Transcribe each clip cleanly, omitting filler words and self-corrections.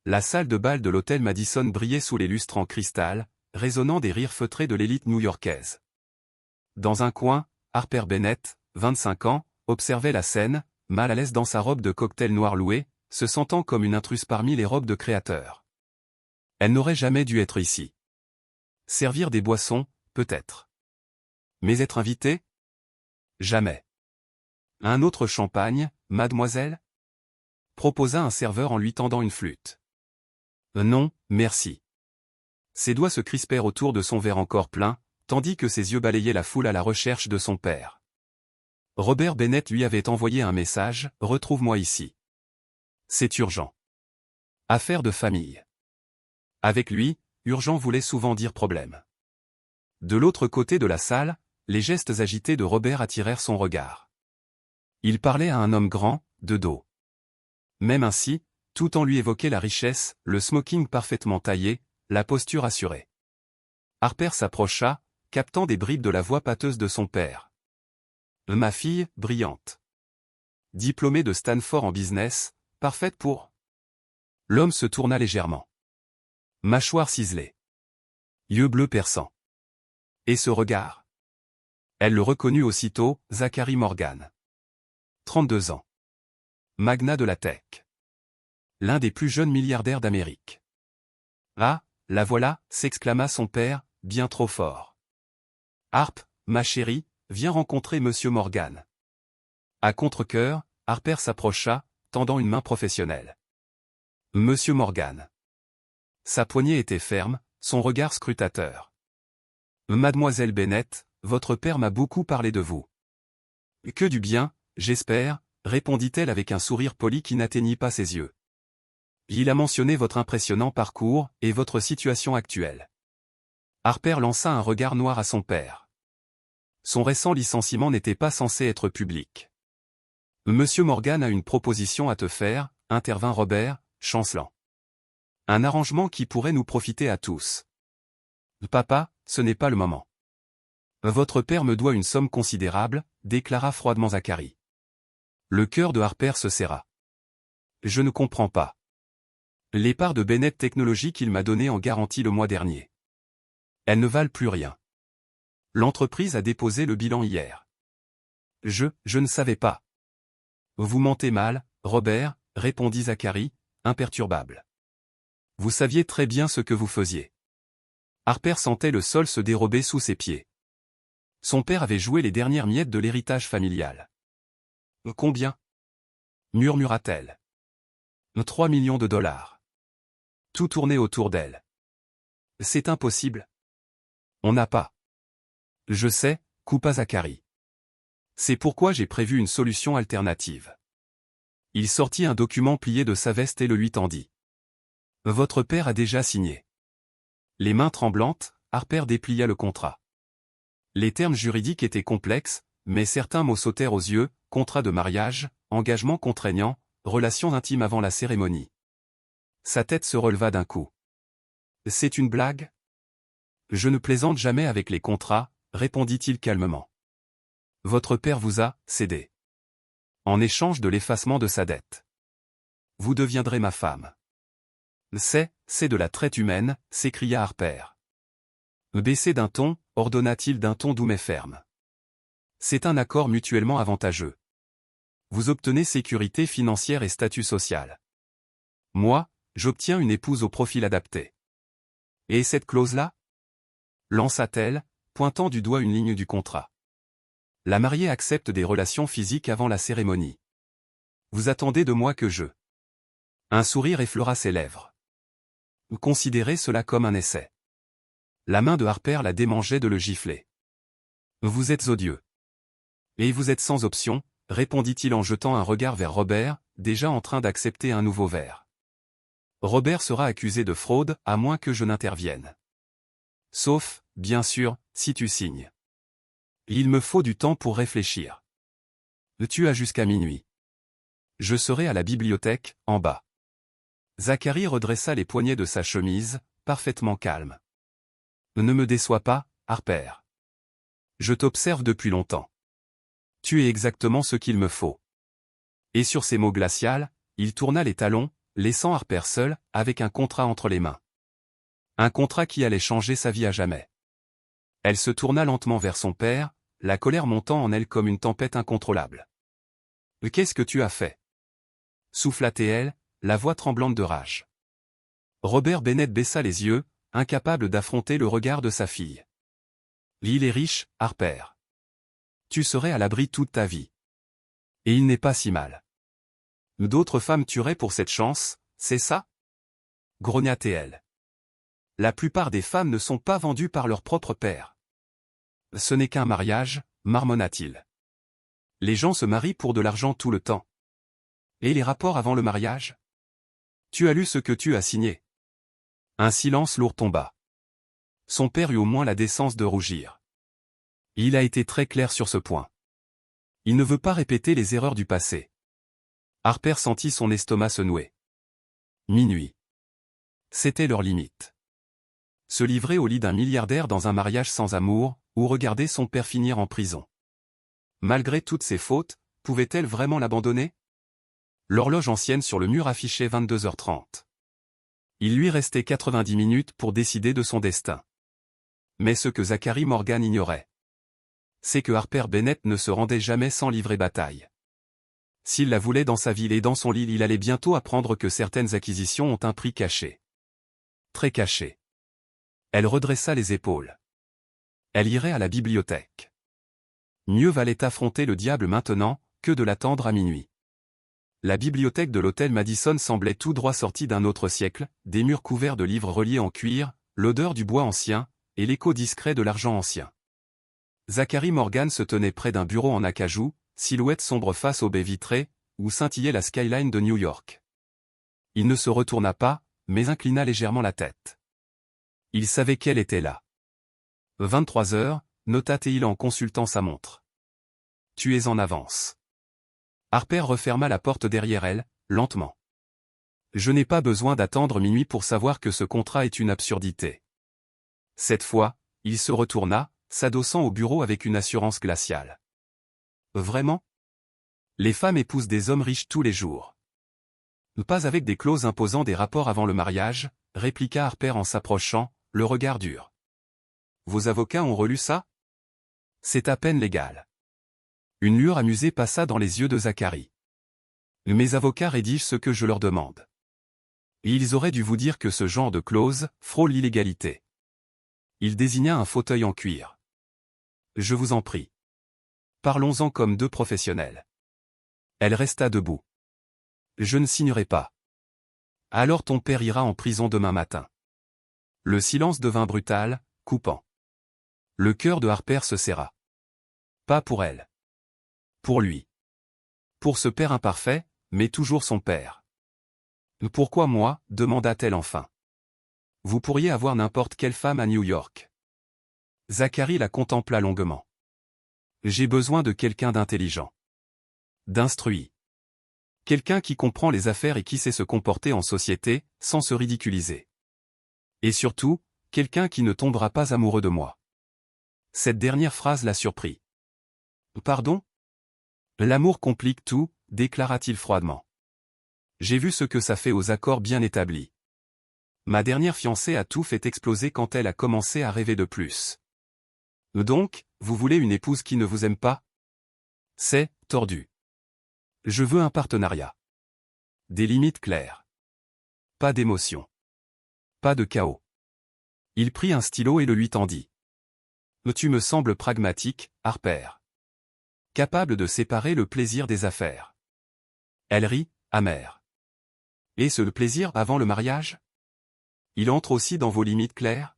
La salle de bal de l'hôtel Madison brillait sous les lustres en cristal, résonnant des rires feutrés de l'élite new-yorkaise. Dans un coin, Harper Bennett, 25 ans, observait la scène, mal à l'aise dans sa robe de cocktail noir louée, se sentant comme une intruse parmi les robes de créateurs. Elle n'aurait jamais dû être ici. Servir des boissons, peut-être. Mais être invitée? Jamais. Un autre champagne, mademoiselle? Proposa un serveur en lui tendant une flûte. Non, merci. Ses doigts se crispèrent autour de son verre encore plein, tandis que ses yeux balayaient la foule à la recherche de son père. Robert Bennett lui avait envoyé un message, « Retrouve-moi ici. C'est urgent. » Affaire de famille. Avec lui, urgent voulait souvent dire problème. De l'autre côté de la salle, les gestes agités de Robert attirèrent son regard. Il parlait à un homme grand, de dos. Même ainsi, tout en lui évoquait la richesse, le smoking parfaitement taillé, la posture assurée. Harper s'approcha, captant des bribes de la voix pâteuse de son père. « Ma fille, brillante. Diplômée de Stanford en business, parfaite pour... » L'homme se tourna légèrement. Mâchoire ciselée. Yeux bleus perçants. Et ce regard? Elle le reconnut aussitôt, Zachary Morgan. 32 ans. Magnat de la tech. L'un des plus jeunes milliardaires d'Amérique. Ah, la voilà, s'exclama son père, bien trop fort. Harp, ma chérie, viens rencontrer Monsieur Morgan. À contre-cœur, Harper s'approcha, tendant une main professionnelle. Monsieur Morgan. Sa poignée était ferme, son regard scrutateur. Mademoiselle Bennett, votre père m'a beaucoup parlé de vous. Que du bien, j'espère, répondit-elle avec un sourire poli qui n'atteignit pas ses yeux. Il a mentionné votre impressionnant parcours et votre situation actuelle. Harper lança un regard noir à son père. Son récent licenciement n'était pas censé être public. Monsieur Morgan a une proposition à te faire, intervint Robert, chancelant. Un arrangement qui pourrait nous profiter à tous. Papa, ce n'est pas le moment. Votre père me doit une somme considérable, déclara froidement Zachary. Le cœur de Harper se serra. Je ne comprends pas. Les parts de Bennett Technologies qu'il m'a données en garantie le mois dernier. Elles ne valent plus rien. L'entreprise a déposé le bilan hier. Je ne savais pas. Vous mentez mal, Robert, répondit Zachary, imperturbable. Vous saviez très bien ce que vous faisiez. Harper sentait le sol se dérober sous ses pieds. Son père avait joué les dernières miettes de l'héritage familial. Combien? Murmura-t-elle. 3 millions de dollars. Tout tournait autour d'elle. C'est impossible. On n'a pas. Je sais, coupa Zachary. C'est pourquoi j'ai prévu une solution alternative. Il sortit un document plié de sa veste et le lui tendit. Votre père a déjà signé. Les mains tremblantes, Harper déplia le contrat. Les termes juridiques étaient complexes, mais certains mots sautèrent aux yeux, contrat de mariage, engagement contraignant, relations intimes avant la cérémonie. Sa tête se releva d'un coup. C'est une blague? Je ne plaisante jamais avec les contrats, répondit-il calmement. Votre père vous a cédé. En échange de l'effacement de sa dette. Vous deviendrez ma femme. C'est de la traite humaine, s'écria Harper. Baissez d'un ton, ordonna-t-il d'un ton doux mais ferme. C'est un accord mutuellement avantageux. Vous obtenez sécurité financière et statut social. Moi, j'obtiens une épouse au profil adapté. Et cette clause-là? Lança-t-elle, pointant du doigt une ligne du contrat. La mariée accepte des relations physiques avant la cérémonie. Vous attendez de moi que je... Un sourire effleura ses lèvres. Considérez cela comme un essai. La main de Harper la démangeait de le gifler. Vous êtes odieux. Et vous êtes sans option, répondit-il en jetant un regard vers Robert, déjà en train d'accepter un nouveau verre. Robert sera accusé de fraude, à moins que je n'intervienne. Sauf, bien sûr, si tu signes. Il me faut du temps pour réfléchir. Tu as jusqu'à minuit. Je serai à la bibliothèque, en bas. Zachary redressa les poignets de sa chemise, parfaitement calme. Ne me déçois pas, Harper. Je t'observe depuis longtemps. Tu es exactement ce qu'il me faut. Et sur ces mots glacials, il tourna les talons, laissant Harper seule, avec un contrat entre les mains. Un contrat qui allait changer sa vie à jamais. Elle se tourna lentement vers son père, la colère montant en elle comme une tempête incontrôlable. « Qu'est-ce que tu as fait » souffla-t-elle, la voix tremblante de rage. Robert Bennett baissa les yeux, incapable d'affronter le regard de sa fille. « Il est riche, Harper. Tu serais à l'abri toute ta vie. Et il n'est pas si mal. D'autres femmes tueraient pour cette chance, c'est ça » grogna-t-elle. La plupart des femmes ne sont pas vendues par leur propre père. Ce n'est qu'un mariage, marmonna-t-il. Les gens se marient pour de l'argent tout le temps. Et les rapports avant le mariage? Tu as lu ce que tu as signé. Un silence lourd tomba. Son père eut au moins la décence de rougir. Il a été très clair sur ce point. Il ne veut pas répéter les erreurs du passé. Harper sentit son estomac se nouer. Minuit. C'était leur limite. Se livrer au lit d'un milliardaire dans un mariage sans amour, ou regarder son père finir en prison. Malgré toutes ses fautes, pouvait-elle vraiment l'abandonner? L'horloge ancienne sur le mur affichait 22h30. Il lui restait 90 minutes pour décider de son destin. Mais ce que Zachary Morgan ignorait, c'est que Harper Bennett ne se rendait jamais sans livrer bataille. S'il la voulait dans sa ville et dans son lit, il allait bientôt apprendre que certaines acquisitions ont un prix caché. Très caché. Elle redressa les épaules. Elle irait à la bibliothèque. Mieux valait affronter le diable maintenant, que de l'attendre à minuit. La bibliothèque de l'hôtel Madison semblait tout droit sortie d'un autre siècle, des murs couverts de livres reliés en cuir, l'odeur du bois ancien, et l'écho discret de l'argent ancien. Zachary Morgan se tenait près d'un bureau en acajou, silhouette sombre face aux baies vitrées, où scintillait la skyline de New York. Il ne se retourna pas, mais inclina légèrement la tête. Il savait qu'elle était là. 23 heures, nota-t-il en consultant sa montre. Tu es en avance. Harper referma la porte derrière elle, lentement. Je n'ai pas besoin d'attendre minuit pour savoir que ce contrat est une absurdité. Cette fois, il se retourna, s'adossant au bureau avec une assurance glaciale. Vraiment? Les femmes épousent des hommes riches tous les jours. Pas avec des clauses imposant des rapports avant le mariage, répliqua Harper en s'approchant, le regard dur. Vos avocats ont relu ça? C'est à peine légal. Une lueur amusée passa dans les yeux de Zachary. Mes avocats rédigent ce que je leur demande. Et ils auraient dû vous dire que ce genre de clause frôle l'illégalité. Il désigna un fauteuil en cuir. Je vous en prie. Parlons-en comme deux professionnels. Elle resta debout. Je ne signerai pas. Alors ton père ira en prison demain matin. Le silence devint brutal, coupant. Le cœur de Harper se serra. Pas pour elle. Pour lui. Pour ce père imparfait, mais toujours son père. Pourquoi moi, demanda-t-elle enfin. Vous pourriez avoir n'importe quelle femme à New York. Zachary la contempla longuement. J'ai besoin de quelqu'un d'intelligent. D'instruit. Quelqu'un qui comprend les affaires et qui sait se comporter en société, sans se ridiculiser. Et surtout, quelqu'un qui ne tombera pas amoureux de moi. Cette dernière phrase la surprit. Pardon? L'amour complique tout, déclara-t-il froidement. J'ai vu ce que ça fait aux accords bien établis. Ma dernière fiancée a tout fait exploser quand elle a commencé à rêver de plus. Donc, vous voulez une épouse qui ne vous aime pas? C'est tordu. Je veux un partenariat. Des limites claires. Pas d'émotion. Pas de chaos. Il prit un stylo et le lui tendit. Tu me sembles pragmatique, Harper. Capable de séparer le plaisir des affaires. Elle rit, amère. Et ce plaisir avant le mariage? Il entre aussi dans vos limites claires?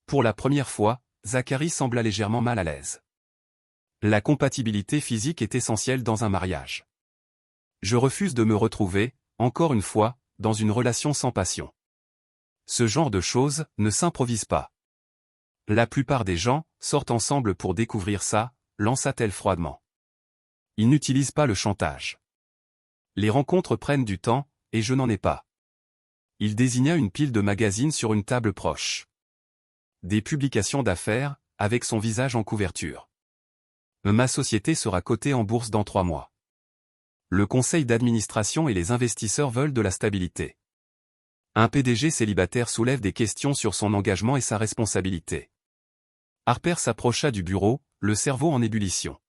Pour la première fois, Zachary sembla légèrement mal à l'aise. La compatibilité physique est essentielle dans un mariage. Je refuse de me retrouver, encore une fois, dans une relation sans passion. Ce genre de choses ne s'improvise pas. La plupart des gens sortent ensemble pour découvrir ça, lança-t-elle froidement. Ils n'utilisent pas le chantage. Les rencontres prennent du temps, et je n'en ai pas. Il désigna une pile de magazines sur une table proche. Des publications d'affaires, avec son visage en couverture. Ma société sera cotée en bourse dans 3 mois. Le conseil d'administration et les investisseurs veulent de la stabilité. Un PDG célibataire soulève des questions sur son engagement et sa responsabilité. Harper s'approcha du bureau, le cerveau en ébullition.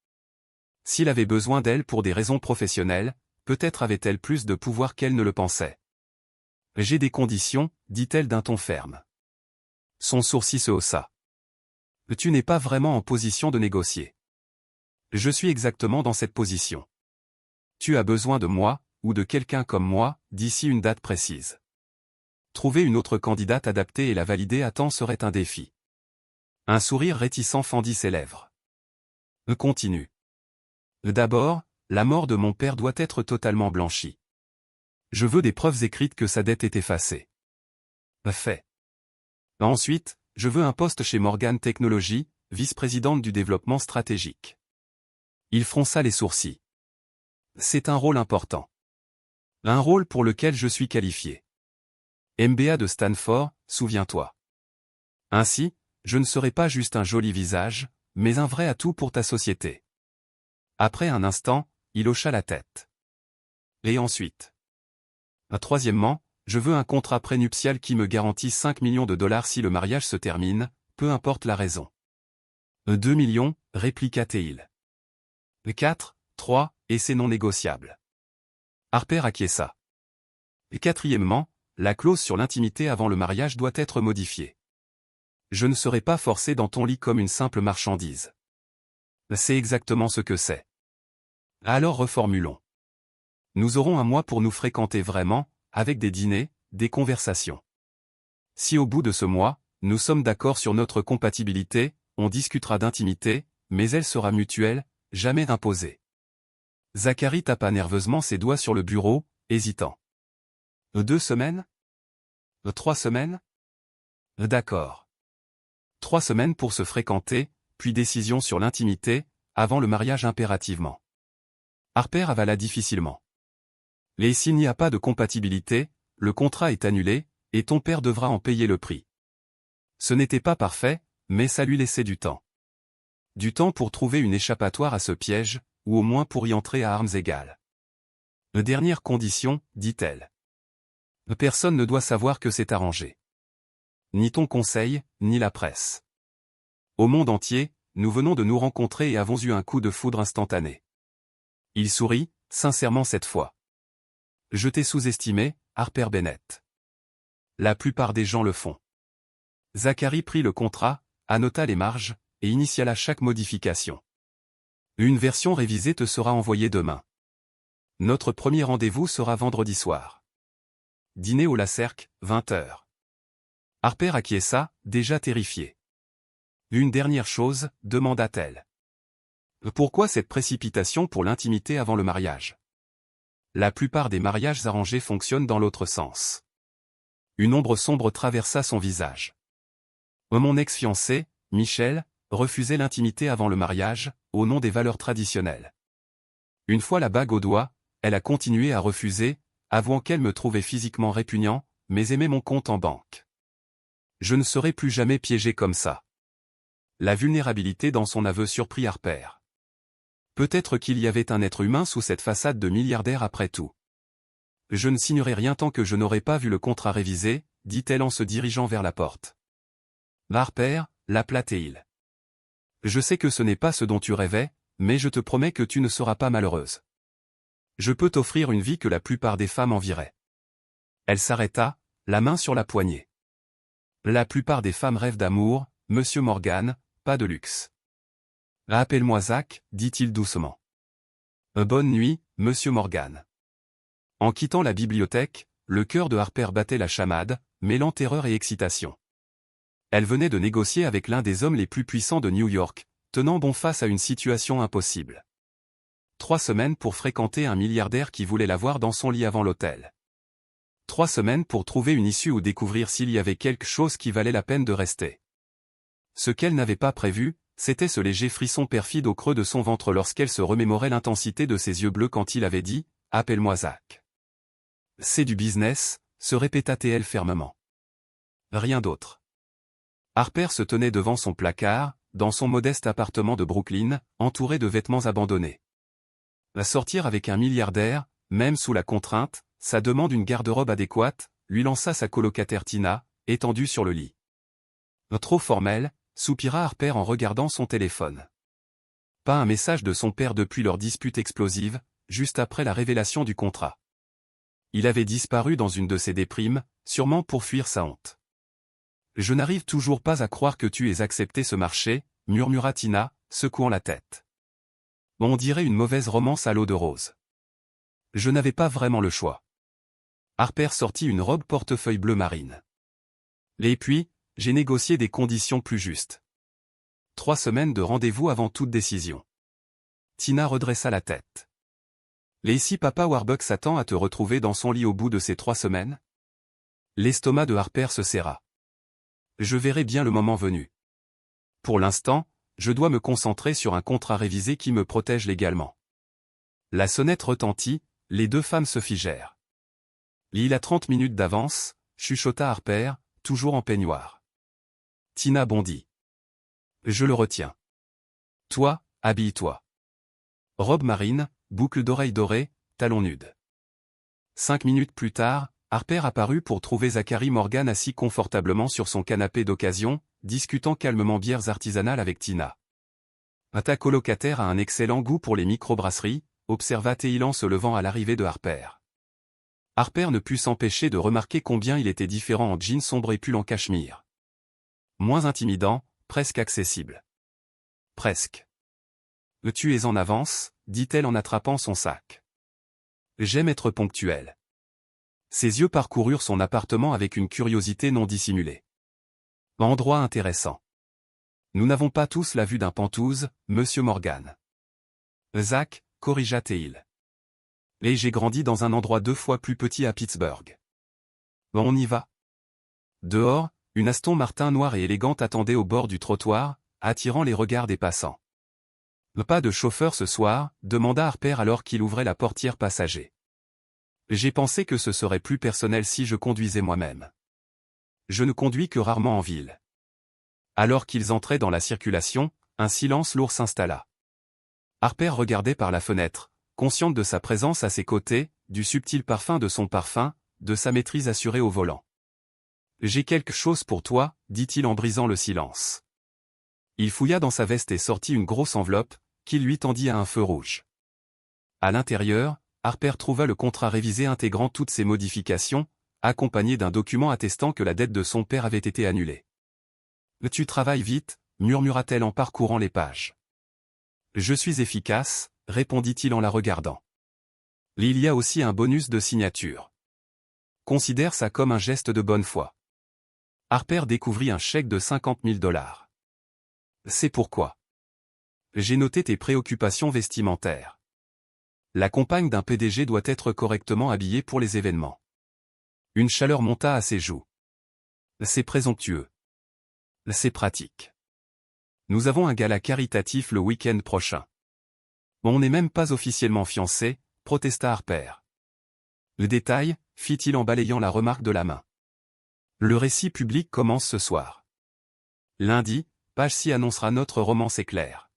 S'il avait besoin d'elle pour des raisons professionnelles, peut-être avait-elle plus de pouvoir qu'elle ne le pensait. « J'ai des conditions », dit-elle d'un ton ferme. Son sourcil se haussa. « Tu n'es pas vraiment en position de négocier. »« Je suis exactement dans cette position. Tu as besoin de moi, ou de quelqu'un comme moi, d'ici une date précise. Trouver une autre candidate adaptée et la valider à temps serait un défi. » Un sourire réticent fendit ses lèvres. « Continue. D'abord, la mort de mon père doit être totalement blanchie. Je veux des preuves écrites que sa dette est effacée. » Fait. Ensuite, je veux un poste chez Morgan Technology, vice-présidente du développement stratégique. Il fronça les sourcils. C'est un rôle important. Un rôle pour lequel je suis qualifié. MBA de Stanford, souviens-toi. Ainsi, je ne serai pas juste un joli visage, mais un vrai atout pour ta société. Après un instant, il hocha la tête. Et ensuite. Troisièmement, je veux un contrat prénuptial qui me garantisse 5 millions de dollars si le mariage se termine, peu importe la raison. 2 millions, répliqua Teil. 4, 3, et c'est non négociable. Harper acquiesça. Et quatrièmement, la clause sur l'intimité avant le mariage doit être modifiée. Je ne serai pas forcé dans ton lit comme une simple marchandise. C'est exactement ce que c'est. Alors reformulons. Nous aurons un mois pour nous fréquenter vraiment, avec des dîners, des conversations. Si au bout de ce mois, nous sommes d'accord sur notre compatibilité, on discutera d'intimité, mais elle sera mutuelle, jamais imposée. Zachary tapa nerveusement ses doigts sur le bureau, hésitant. 2 semaines? 3 semaines? D'accord. 3 semaines pour se fréquenter, puis décision sur l'intimité, avant le mariage impérativement. Harper avala difficilement. Et s'il n'y a pas de compatibilité, le contrat est annulé, et ton père devra en payer le prix. Ce n'était pas parfait, mais ça lui laissait du temps. Du temps pour trouver une échappatoire à ce piège, ou au moins pour y entrer à armes égales. Dernière condition, dit-elle. Personne ne doit savoir que c'est arrangé. Ni ton conseil, ni la presse. Au monde entier, nous venons de nous rencontrer et avons eu un coup de foudre instantané. Il sourit, sincèrement cette fois. Je t'ai sous-estimé, Harper Bennett. La plupart des gens le font. Zachary prit le contrat, annota les marges, et initiala chaque modification. Une version révisée te sera envoyée demain. Notre premier rendez-vous sera vendredi soir. Dîner au Lacerque, 20h. Harper acquiesça, déjà terrifiée. Une dernière chose, demanda-t-elle. Pourquoi cette précipitation pour l'intimité avant le mariage? La plupart des mariages arrangés fonctionnent dans l'autre sens. Une ombre sombre traversa son visage. Mon ex-fiancé, Michel, refusait l'intimité avant le mariage, au nom des valeurs traditionnelles. Une fois la bague au doigt, elle a continué à refuser, avouant qu'elle me trouvait physiquement répugnant, mais aimait mon compte en banque. Je ne serai plus jamais piégé comme ça. La vulnérabilité dans son aveu surprit Harper. Peut-être qu'il y avait un être humain sous cette façade de milliardaire après tout. Je ne signerai rien tant que je n'aurai pas vu le contrat révisé, dit-elle en se dirigeant vers la porte. Harper, l'appela Teil. Je sais que ce n'est pas ce dont tu rêvais, mais je te promets que tu ne seras pas malheureuse. Je peux t'offrir une vie que la plupart des femmes envieraient. Elle s'arrêta, la main sur la poignée. La plupart des femmes rêvent d'amour, Monsieur Morgan, pas de luxe. Appelle-moi Zach, dit-il doucement. Bonne nuit, Monsieur Morgan. En quittant la bibliothèque, le cœur de Harper battait la chamade, mêlant terreur et excitation. Elle venait de négocier avec l'un des hommes les plus puissants de New York, tenant bon face à une situation impossible. 3 semaines pour fréquenter un milliardaire qui voulait la voir dans son lit avant l'hôtel. 3 semaines pour trouver une issue ou découvrir s'il y avait quelque chose qui valait la peine de rester. Ce qu'elle n'avait pas prévu, c'était ce léger frisson perfide au creux de son ventre lorsqu'elle se remémorait l'intensité de ses yeux bleus quand il avait dit « Appelle-moi Zach ». C'est du business, se répéta-t-elle fermement. Rien d'autre. Harper se tenait devant son placard, dans son modeste appartement de Brooklyn, entouré de vêtements abandonnés. Sortir avec un milliardaire, même sous la contrainte, ça demande une garde-robe adéquate, lui lança sa colocataire Tina, étendue sur le lit. Trop formel, soupira Harper en regardant son téléphone. Pas un message de son père depuis leur dispute explosive, juste après la révélation du contrat. Il avait disparu dans une de ses déprimes, sûrement pour fuir sa honte. Je n'arrive toujours pas à croire que tu aies accepté ce marché, murmura Tina, secouant la tête. On dirait une mauvaise romance à l'eau de rose. Je n'avais pas vraiment le choix. Harper sortit une robe portefeuille bleu marine. Et puis, j'ai négocié des conditions plus justes. 3 semaines de rendez-vous avant toute décision. Tina redressa la tête. Et si papa Warbucks s'attend à te retrouver dans son lit au bout de ces 3 semaines? L'estomac de Harper se serra. Je verrai bien le moment venu. Pour l'instant, je dois me concentrer sur un contrat révisé qui me protège légalement. La sonnette retentit, les 2 femmes se figèrent. Il a 30 minutes d'avance, chuchota Harper, toujours en peignoir. Tina bondit. Je le retiens. Toi, habille-toi. Robe marine, boucle d'oreilles dorées, talons nudes. 5 minutes plus tard, Harper apparut pour trouver Zachary Morgan assis confortablement sur son canapé d'occasion, discutant calmement bières artisanales avec Tina. Ta colocataire a un excellent goût pour les microbrasseries, observa Teil en se levant à l'arrivée de Harper. Harper ne put s'empêcher de remarquer combien il était différent en jean sombre et pull en cachemire. Moins intimidant, presque accessible. Presque. Tu es en avance, dit-elle en attrapant son sac. J'aime être ponctuelle. Ses yeux parcoururent son appartement avec une curiosité non dissimulée. Endroit intéressant. Nous n'avons pas tous la vue d'un Penthouse, Monsieur Morgan. Zach, corrigea Teil. Et j'ai grandi dans un endroit 2 fois plus petit à Pittsburgh. On y va. Dehors, une Aston Martin noire et élégante attendait au bord du trottoir, attirant les regards des passants. Pas de chauffeur ce soir, demanda Harper alors qu'il ouvrait la portière passager. J'ai pensé que ce serait plus personnel si je conduisais moi-même. Je ne conduis que rarement en ville. Alors qu'ils entraient dans la circulation, un silence lourd s'installa. Harper regardait par la fenêtre, consciente de sa présence à ses côtés, du subtil parfum de son parfum, de sa maîtrise assurée au volant. J'ai quelque chose pour toi, dit-il en brisant le silence. Il fouilla dans sa veste et sortit une grosse enveloppe, qu'il lui tendit à un feu rouge. À l'intérieur, Harper trouva le contrat révisé intégrant toutes ces modifications, accompagné d'un document attestant que la dette de son père avait été annulée. « Tu travailles vite » murmura-t-elle en parcourant les pages. « Je suis efficace » répondit-il en la regardant. « Il y a aussi un bonus de signature. Considère ça comme un geste de bonne foi. » Harper découvrit un chèque de 50 000 $. C'est pourquoi. J'ai noté tes préoccupations vestimentaires. La compagne d'un PDG doit être correctement habillée pour les événements. Une chaleur monta à ses joues. C'est présomptueux. C'est pratique. Nous avons un gala caritatif le week-end prochain. On n'est même pas officiellement fiancés, protesta Harper. Le détail, fit-il en balayant la remarque de la main. Le récit public commence ce soir. Lundi, page 6 annoncera notre romance éclair.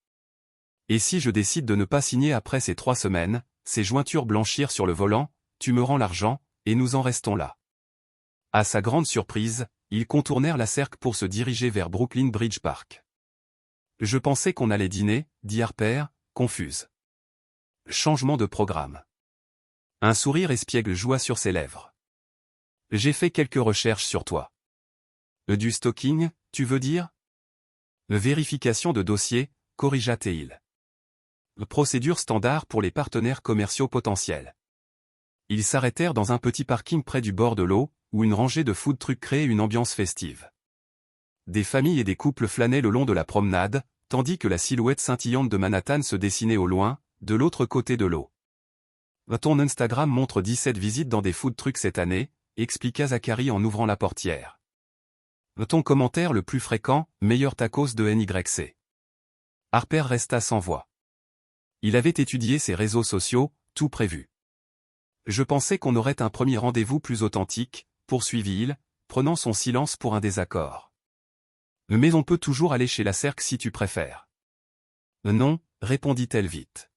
Et si je décide de ne pas signer après ces 3 semaines, ces jointures blanchirent sur le volant, tu me rends l'argent, et nous en restons là. À sa grande surprise, ils contournèrent la cerque pour se diriger vers Brooklyn Bridge Park. Je pensais qu'on allait dîner, dit Harper, confuse. Changement de programme. Un sourire espiègle joua sur ses lèvres. J'ai fait quelques recherches sur toi. Du stalking, tu veux dire? Vérification de dossier, corrigea Teil. Procédure standard pour les partenaires commerciaux potentiels. Ils s'arrêtèrent dans un petit parking près du bord de l'eau, où une rangée de food trucks créait une ambiance festive. Des familles et des couples flânaient le long de la promenade, tandis que la silhouette scintillante de Manhattan se dessinait au loin, de l'autre côté de l'eau. Ton Instagram montre 17 visites dans des food trucks cette année, expliqua Zachary en ouvrant la portière. Ton commentaire le plus fréquent, meilleur tacos de NYC. Harper resta sans voix. Il avait étudié ses réseaux sociaux, tout prévu. Je pensais qu'on aurait un premier rendez-vous plus authentique, poursuivit-il, prenant son silence pour un désaccord. Mais on peut toujours aller chez la cerque si tu préfères. Non, répondit-elle vite.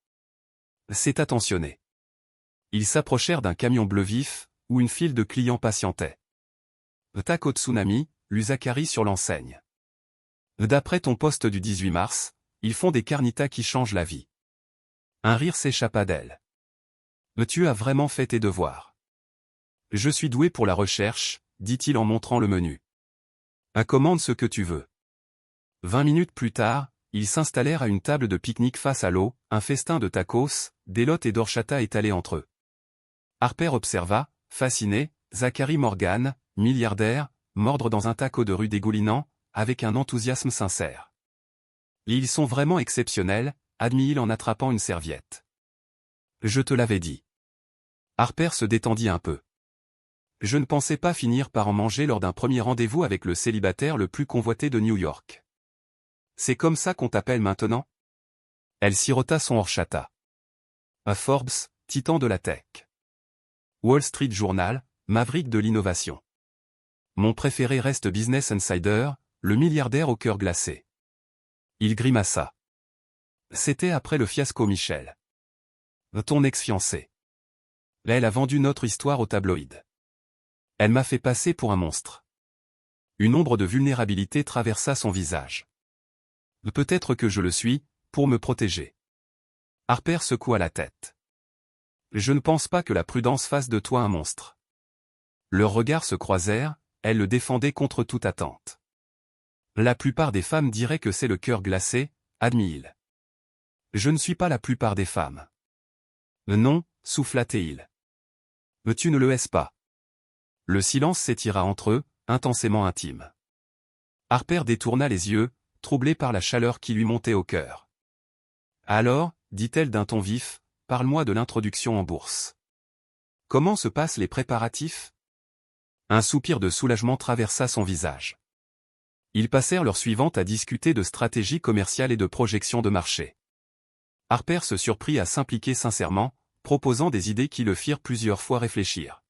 C'est attentionné. Ils s'approchèrent d'un camion bleu vif, où une file de clients patientait. Taco Tsunami, lut Zacharie sur l'enseigne. D'après ton post du 18 mars, ils font des carnitas qui changent la vie. Un rire s'échappa d'elle. Tu as vraiment fait tes devoirs. Je suis doué pour la recherche, dit-il en montrant le menu. Commande ce que tu veux. 20 minutes plus tard, ils s'installèrent à une table de pique-nique face à l'eau, un festin de tacos, d'élotes et d'horchata étalés entre eux. Harper observa, fasciné, Zacharie Morgan, milliardaire, mordre dans un taco de rue dégoulinant, avec un enthousiasme sincère. Ils sont vraiment exceptionnels, admit-il en attrapant une serviette. Je te l'avais dit. Harper se détendit un peu. Je ne pensais pas finir par en manger lors d'un premier rendez-vous avec le célibataire le plus convoité de New York. C'est comme ça qu'on t'appelle maintenant? Elle sirota son horchata. À Forbes, titan de la tech. Wall Street Journal, maverick de l'innovation. Mon préféré reste Business Insider, le milliardaire au cœur glacé. Il grimaça. C'était après le fiasco Michel. Ton ex-fiancé. Elle a vendu notre histoire au tabloïd. Elle m'a fait passer pour un monstre. Une ombre de vulnérabilité traversa son visage. Peut-être que je le suis, pour me protéger. Harper secoua la tête. Je ne pense pas que la prudence fasse de toi un monstre. Leurs regards se croisèrent, elle le défendait contre toute attente. La plupart des femmes diraient que c'est le cœur glacé, admit-il. Je ne suis pas la plupart des femmes. Non, souffla-t-il. Mais tu ne le es pas. Le silence s'étira entre eux, intensément intime. Harper détourna les yeux, troublée par la chaleur qui lui montait au cœur. Alors, dit-elle d'un ton vif, parle-moi de l'introduction en bourse. Comment se passent les préparatifs? Un soupir de soulagement traversa son visage. Ils passèrent l'heure suivante à discuter de stratégie commerciale et de projection de marché. Harper se surprit à s'impliquer sincèrement, proposant des idées qui le firent plusieurs fois réfléchir.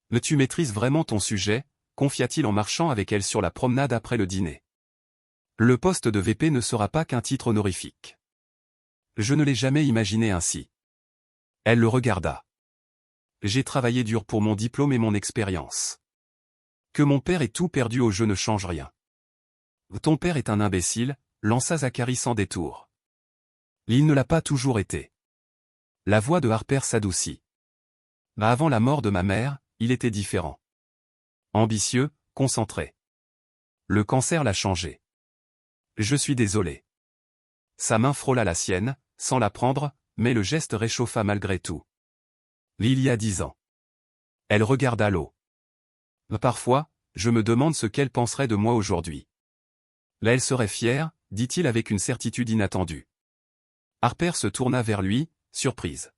Mais tu maîtrises vraiment ton sujet, confia-t-il en marchant avec elle sur la promenade après le dîner. Le poste de VP ne sera pas qu'un titre honorifique. Je ne l'ai jamais imaginé ainsi. Elle le regarda. J'ai travaillé dur pour mon diplôme et mon expérience. Que mon père ait tout perdu au jeu ne change rien. Ton père est un imbécile, lança Zacharie sans détour. Il ne l'a pas toujours été. La voix de Harper s'adoucit. Mais avant la mort de ma mère, il était différent. Ambitieux, concentré. Le cancer l'a changé. Je suis désolé. Sa main frôla la sienne, sans la prendre, mais le geste réchauffa malgré tout. Il y a 10 ans. Elle regarda l'eau. Parfois, je me demande ce qu'elle penserait de moi aujourd'hui. Là elle serait fière, dit-il avec une certitude inattendue. Harper se tourna vers lui, surprise.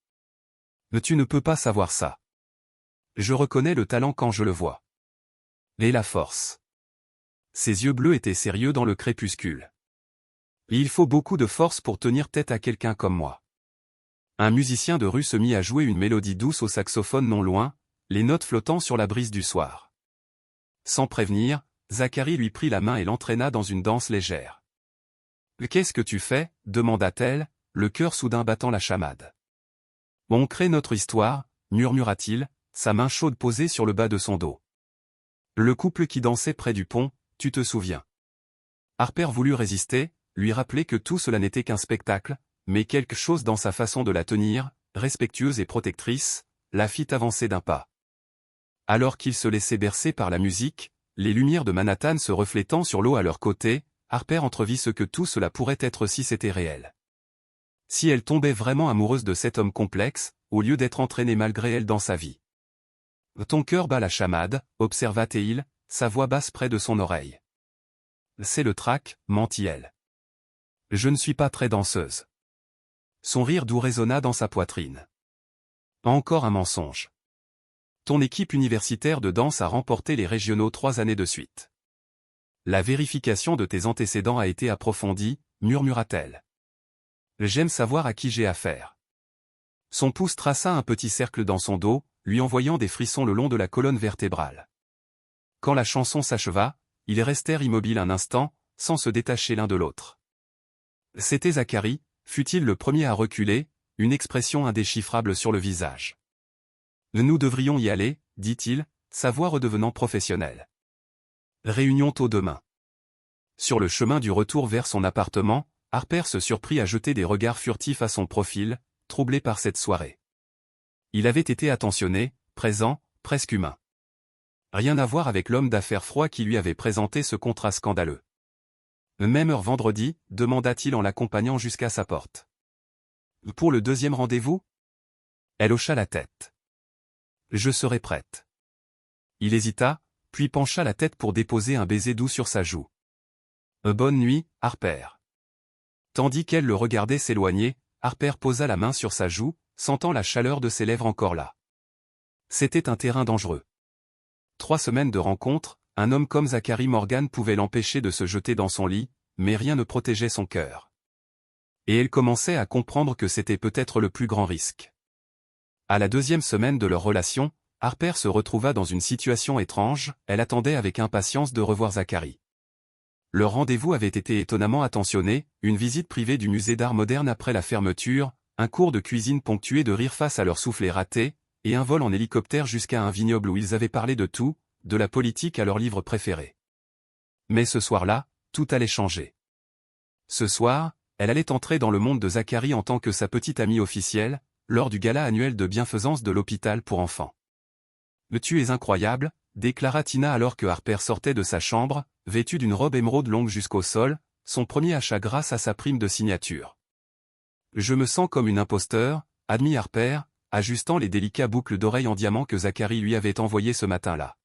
Mais tu ne peux pas savoir ça. Je reconnais le talent quand je le vois. Et la force. Ses yeux bleus étaient sérieux dans le crépuscule. Il faut beaucoup de force pour tenir tête à quelqu'un comme moi. Un musicien de rue se mit à jouer une mélodie douce au saxophone non loin, les notes flottant sur la brise du soir. Sans prévenir, Zacharie lui prit la main et l'entraîna dans une danse légère. « Qu'est-ce que tu fais » demanda-t-elle, le cœur soudain battant la chamade. « On crée notre histoire » murmura-t-il, sa main chaude posée sur le bas de son dos. Le couple qui dansait près du pont, tu te souviens. Harper voulut résister, lui rappeler que tout cela n'était qu'un spectacle, mais quelque chose dans sa façon de la tenir, respectueuse et protectrice, la fit avancer d'un pas. Alors qu'ils se laissaient bercer par la musique, les lumières de Manhattan se reflétant sur l'eau à leur côté, Harper entrevit ce que tout cela pourrait être si c'était réel. Si elle tombait vraiment amoureuse de cet homme complexe, au lieu d'être entraînée malgré elle dans sa vie. Ton cœur bat la chamade, observa-t-il, sa voix basse près de son oreille. C'est le trac, mentit-elle. Je ne suis pas très danseuse. Son rire doux résonna dans sa poitrine. Encore un mensonge. Ton équipe universitaire de danse a remporté les régionaux 3 années de suite. La vérification de tes antécédents a été approfondie, murmura-t-elle. J'aime savoir à qui j'ai affaire. Son pouce traça un petit cercle dans son dos, lui envoyant des frissons le long de la colonne vertébrale. Quand la chanson s'acheva, ils restèrent immobiles un instant, sans se détacher l'un de l'autre. C'était Zacharie, fut-il le premier à reculer, une expression indéchiffrable sur le visage. Nous devrions y aller, dit-il, sa voix redevenant professionnelle. Réunion tôt demain. Sur le chemin du retour vers son appartement, Harper se surprit à jeter des regards furtifs à son profil, troublé par cette soirée. Il avait été attentionné, présent, presque humain. Rien à voir avec l'homme d'affaires froid qui lui avait présenté ce contrat scandaleux. Même heure vendredi, demanda-t-il en l'accompagnant jusqu'à sa porte. Pour le deuxième rendez-vous? Elle hocha la tête. Je serai prête. Il hésita, puis pencha la tête pour déposer un baiser doux sur sa joue. Bonne nuit, Harper. Tandis qu'elle le regardait s'éloigner, Harper posa la main sur sa joue, sentant la chaleur de ses lèvres encore là. C'était un terrain dangereux. 3 semaines de rencontres, un homme comme Zachary Morgan pouvait l'empêcher de se jeter dans son lit, mais rien ne protégeait son cœur. Et elle commençait à comprendre que c'était peut-être le plus grand risque. À la 2e semaine de leur relation, Harper se retrouva dans une situation étrange, elle attendait avec impatience de revoir Zachary. Leur rendez-vous avait été étonnamment attentionné, une visite privée du musée d'art moderne après la fermeture, un cours de cuisine ponctué de rire face à leur soufflet raté, et un vol en hélicoptère jusqu'à un vignoble où ils avaient parlé de tout, de la politique à leur livre préféré. Mais ce soir-là, tout allait changer. Ce soir, elle allait entrer dans le monde de Zachary en tant que sa petite amie officielle, lors du gala annuel de bienfaisance de l'hôpital pour enfants. Tu es incroyable, déclara Tina alors que Harper sortait de sa chambre, vêtue d'une robe émeraude longue jusqu'au sol, son premier achat grâce à sa prime de signature. Je me sens comme une imposteur, admit Harper, ajustant les délicats boucles d'oreilles en diamant que Zachary lui avait envoyées ce matin-là.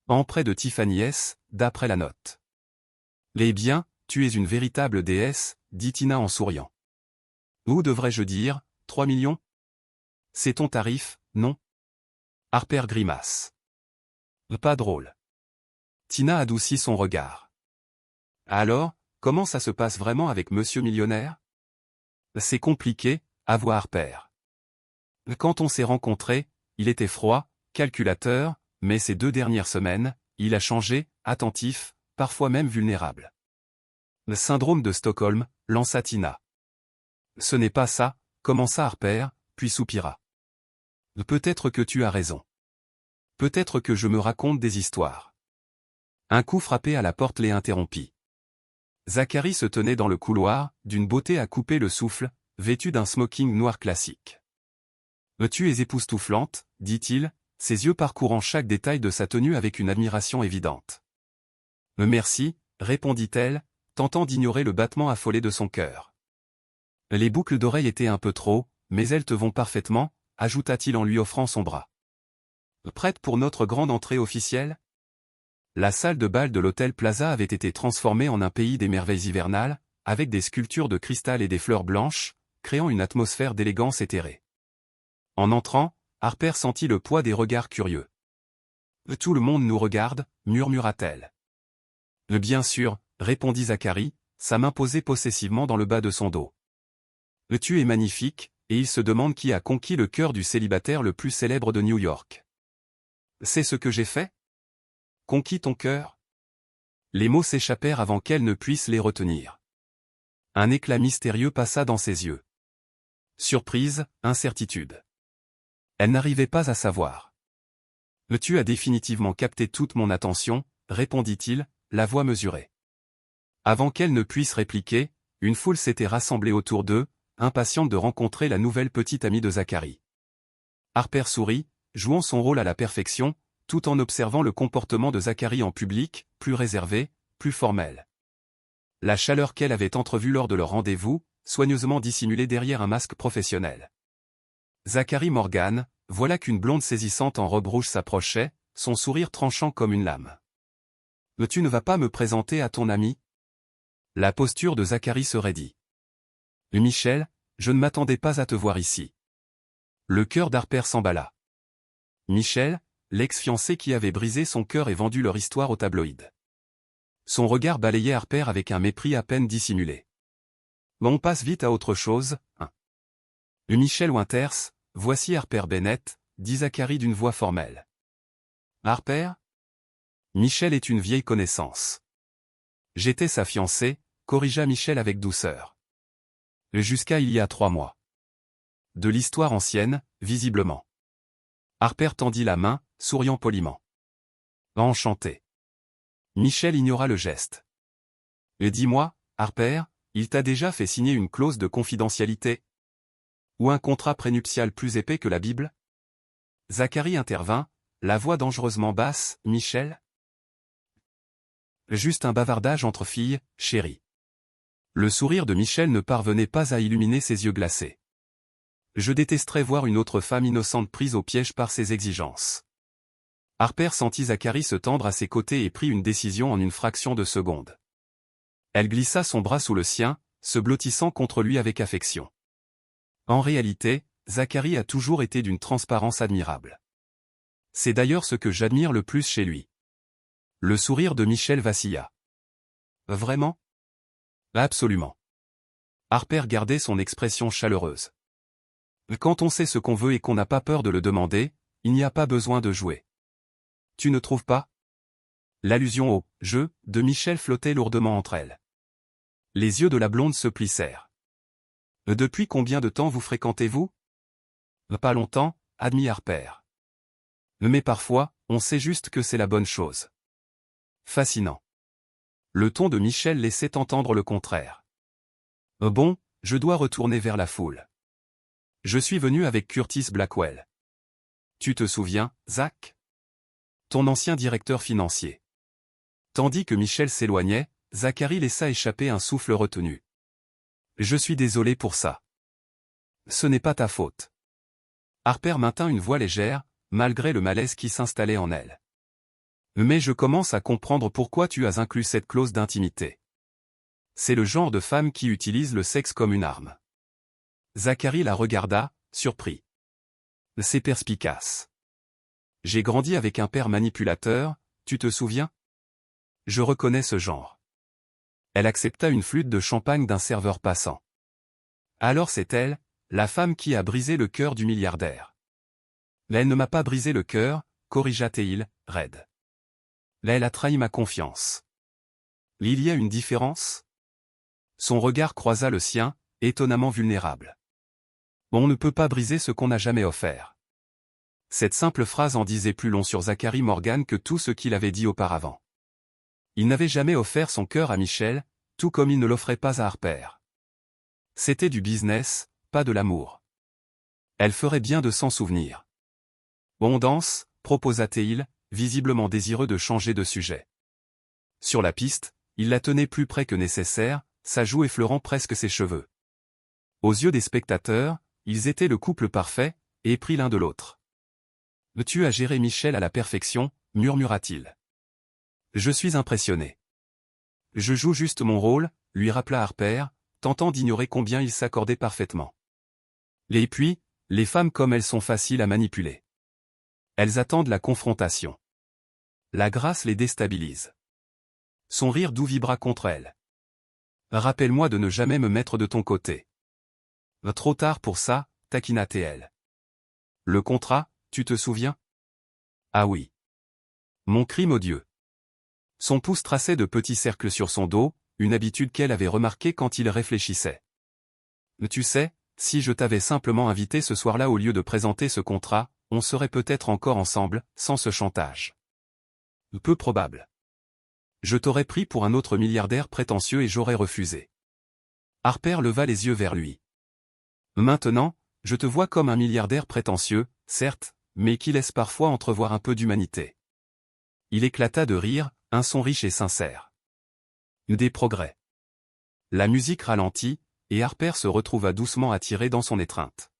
En prêt de Tiffany S., d'après la note. Eh bien, tu es une véritable déesse, dit Tina en souriant. Où devrais-je dire, 3 millions? C'est ton tarif, non? Harper grimace. Pas drôle. Tina adoucit son regard. Alors, comment ça se passe vraiment avec Monsieur Millionnaire? C'est compliqué, avoua Harper. Quand on s'est rencontrés, il était froid, calculateur, mais ces 2 dernières semaines, il a changé, attentif, parfois même vulnérable. Le syndrome de Stockholm, lança Tina. Ce n'est pas ça, commença Harper, puis soupira. Peut-être que tu as raison. Peut-être que je me raconte des histoires. Un coup frappé à la porte les interrompit. Zachary se tenait dans le couloir, d'une beauté à couper le souffle, vêtu d'un smoking noir classique. Tu es époustouflante, dit-il, ses yeux parcourant chaque détail de sa tenue avec une admiration évidente. Merci, répondit-elle, tentant d'ignorer le battement affolé de son cœur. Les boucles d'oreilles étaient un peu trop, mais elles te vont parfaitement, ajouta-t-il en lui offrant son bras. Prête pour notre grande entrée officielle? La salle de bal de l'hôtel Plaza avait été transformée en un pays des merveilles hivernales, avec des sculptures de cristal et des fleurs blanches, créant une atmosphère d'élégance éthérée. En entrant, Harper sentit le poids des regards curieux. Tout le monde nous regarde, murmura-t-elle. Bien sûr, répondit Zachary, sa main posée possessivement dans le bas de son dos. Tu es magnifique, et il se demande qui a conquis le cœur du célibataire le plus célèbre de New York. C'est ce que j'ai fait? Conquis ton cœur? Les mots s'échappèrent avant qu'elle ne puisse les retenir. Un éclat mystérieux passa dans ses yeux. Surprise, incertitude. Elle n'arrivait pas à savoir. Tu as définitivement capté toute mon attention, répondit-il, la voix mesurée. Avant qu'elle ne puisse répliquer, une foule s'était rassemblée autour d'eux, impatiente de rencontrer la nouvelle petite amie de Zachary. Harper sourit, jouant son rôle à la perfection, tout en observant le comportement de Zachary en public, plus réservé, plus formel. La chaleur qu'elle avait entrevue lors de leur rendez-vous, soigneusement dissimulée derrière un masque professionnel. Zachary Morgan, voilà qu'une blonde saisissante en robe rouge s'approchait, son sourire tranchant comme une lame. Tu ne vas pas me présenter à ton ami? La posture de Zachary se raidit. Michel, je ne m'attendais pas à te voir ici. Le cœur d'Harper s'emballa. Michel, l'ex-fiancé qui avait brisé son cœur et vendu leur histoire au tabloïd. Son regard balayait Harper avec un mépris à peine dissimulé. On passe vite à autre chose, hein. Michel Winters, voici Harper Bennett, dit Zachary d'une voix formelle. Harper? Michel est une vieille connaissance. J'étais sa fiancée, corrigea Michel avec douceur. Jusqu'à il y a 3 mois. de l'histoire ancienne, visiblement. Harper tendit la main, souriant poliment. Enchanté. Michel ignora le geste. Et dis-moi, Harper, il t'a déjà fait signer une clause de confidentialité? Ou un contrat prénuptial plus épais que la Bible? Zacharie intervint, la voix dangereusement basse. Michel? Juste un bavardage entre filles, chérie. Le sourire de Michel ne parvenait pas à illuminer ses yeux glacés. Je détesterais voir une autre femme innocente prise au piège par ses exigences. Harper sentit Zacharie se tendre à ses côtés et prit une décision en une fraction de seconde. Elle glissa son bras sous le sien, se blottissant contre lui avec affection. En réalité, Zacharie a toujours été d'une transparence admirable. C'est d'ailleurs ce que j'admire le plus chez lui. Le sourire de Michel vacilla. Vraiment? Absolument. Harper gardait son expression chaleureuse. Quand on sait ce qu'on veut et qu'on n'a pas peur de le demander, il n'y a pas besoin de jouer. Tu ne trouves pas? L'allusion au « jeu » de Michel flottait lourdement entre elles. Les yeux de la blonde se plissèrent. Depuis combien de temps vous fréquentez-vous? Pas longtemps, admit Harper. Mais parfois, on sait juste que c'est la bonne chose. Fascinant. Le ton de Michel laissait entendre le contraire. Bon, je dois retourner vers la foule. Je suis venu avec Curtis Blackwell. Tu te souviens, Zach? Ton ancien directeur financier. Tandis que Michel s'éloignait, Zacharie laissa échapper un souffle retenu. Je suis désolé pour ça. Ce n'est pas ta faute. Harper maintint une voix légère, malgré le malaise qui s'installait en elle. Mais je commence à comprendre pourquoi tu as inclus cette clause d'intimité. C'est le genre de femme qui utilise le sexe comme une arme. Zacharie la regarda, surpris. C'est perspicace. J'ai grandi avec un père manipulateur, tu te souviens? Je reconnais ce genre. Elle accepta une flûte de champagne d'un serveur passant. Alors c'est elle, la femme qui a brisé le cœur du milliardaire. Elle ne m'a pas brisé le cœur, corrigea Teil, raide. Elle a trahi ma confiance. Il y a une différence? Son regard croisa le sien, étonnamment vulnérable. On ne peut pas briser ce qu'on n'a jamais offert. Cette simple phrase en disait plus long sur Zacharie Morgan que tout ce qu'il avait dit auparavant. Il n'avait jamais offert son cœur à Michel, tout comme il ne l'offrait pas à Harper. C'était du business, pas de l'amour. Elle ferait bien de s'en souvenir. On danse, proposa Teil, visiblement désireux de changer de sujet. Sur la piste, il la tenait plus près que nécessaire, sa joue effleurant presque ses cheveux. Aux yeux des spectateurs, ils étaient le couple parfait, épris l'un de l'autre. « Tu as géré Michel à la perfection », murmura-t-il. « Je suis impressionné. »« Je joue juste mon rôle », lui rappela Harper, tentant d'ignorer combien il s'accordait parfaitement. Et puis, les femmes comme elles sont faciles à manipuler. Elles attendent la confrontation. La grâce les déstabilise. Son rire doux vibra contre elle. « Rappelle-moi de ne jamais me mettre de ton côté. » Trop tard pour ça, taquina T.L. Le contrat, tu te souviens? Ah oui. Mon crime odieux. Son pouce traçait de petits cercles sur son dos, une habitude qu'elle avait remarquée quand il réfléchissait. Tu sais, si je t'avais simplement invité ce soir-là au lieu de présenter ce contrat, on serait peut-être encore ensemble, sans ce chantage. Peu probable. Je t'aurais pris pour un autre milliardaire prétentieux et j'aurais refusé. Harper leva les yeux vers lui. Maintenant, je te vois comme un milliardaire prétentieux, certes, mais qui laisse parfois entrevoir un peu d'humanité. Il éclata de rire, un son riche et sincère. Des progrès. La musique ralentit, et Harper se retrouva doucement attiré dans son étreinte.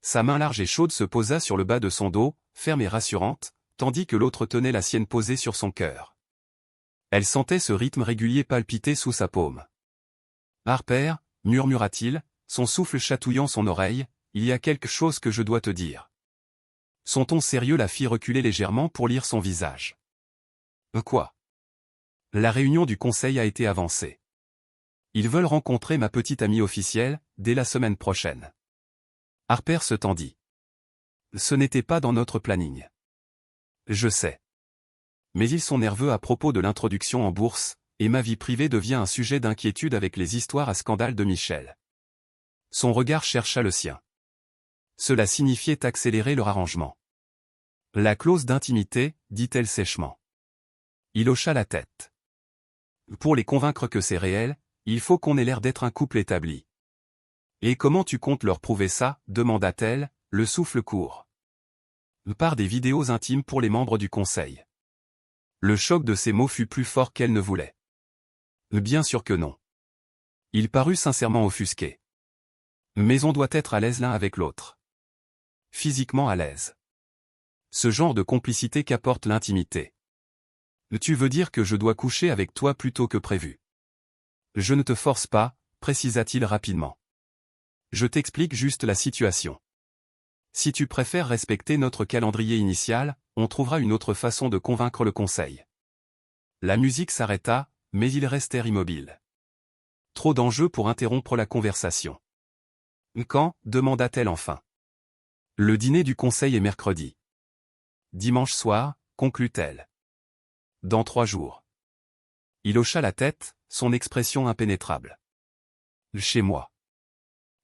Sa main large et chaude se posa sur le bas de son dos, ferme et rassurante, tandis que l'autre tenait la sienne posée sur son cœur. Elle sentait ce rythme régulier palpiter sous sa paume. « Harper, » murmura-t-il, son souffle chatouillant son oreille, « il y a quelque chose que je dois te dire. » Son ton sérieux la fit reculer légèrement pour lire son visage. « Quoi ? » La réunion du conseil a été avancée. Ils veulent rencontrer ma petite amie officielle, dès la semaine prochaine. Harper se tendit. Ce n'était pas dans notre planning. Je sais. Mais ils sont nerveux à propos de l'introduction en bourse, et ma vie privée devient un sujet d'inquiétude avec les histoires à scandale de Michel. Son regard chercha le sien. Cela signifiait accélérer leur arrangement. La clause d'intimité, dit-elle sèchement. Il hocha la tête. Pour les convaincre que c'est réel, il faut qu'on ait l'air d'être un couple établi. Et comment tu comptes leur prouver ça, demanda-t-elle, le souffle court. Par des vidéos intimes pour les membres du conseil. Le choc de ces mots fut plus fort qu'elle ne voulait. Bien sûr que non. Il parut sincèrement offusqué. Mais on doit être à l'aise l'un avec l'autre. Physiquement à l'aise. Ce genre de complicité qu'apporte l'intimité. Tu veux dire que je dois coucher avec toi plus tôt que prévu? Je ne te force pas, précisa-t-il rapidement. Je t'explique juste la situation. Si tu préfères respecter notre calendrier initial, on trouvera une autre façon de convaincre le conseil. La musique s'arrêta, mais ils restèrent immobiles. Trop d'enjeux pour interrompre la conversation. Quand, demanda-t-elle enfin. Le dîner du conseil est mercredi. Dimanche soir, conclut-elle. Dans 3 jours. Il hocha la tête, son expression impénétrable. Chez moi.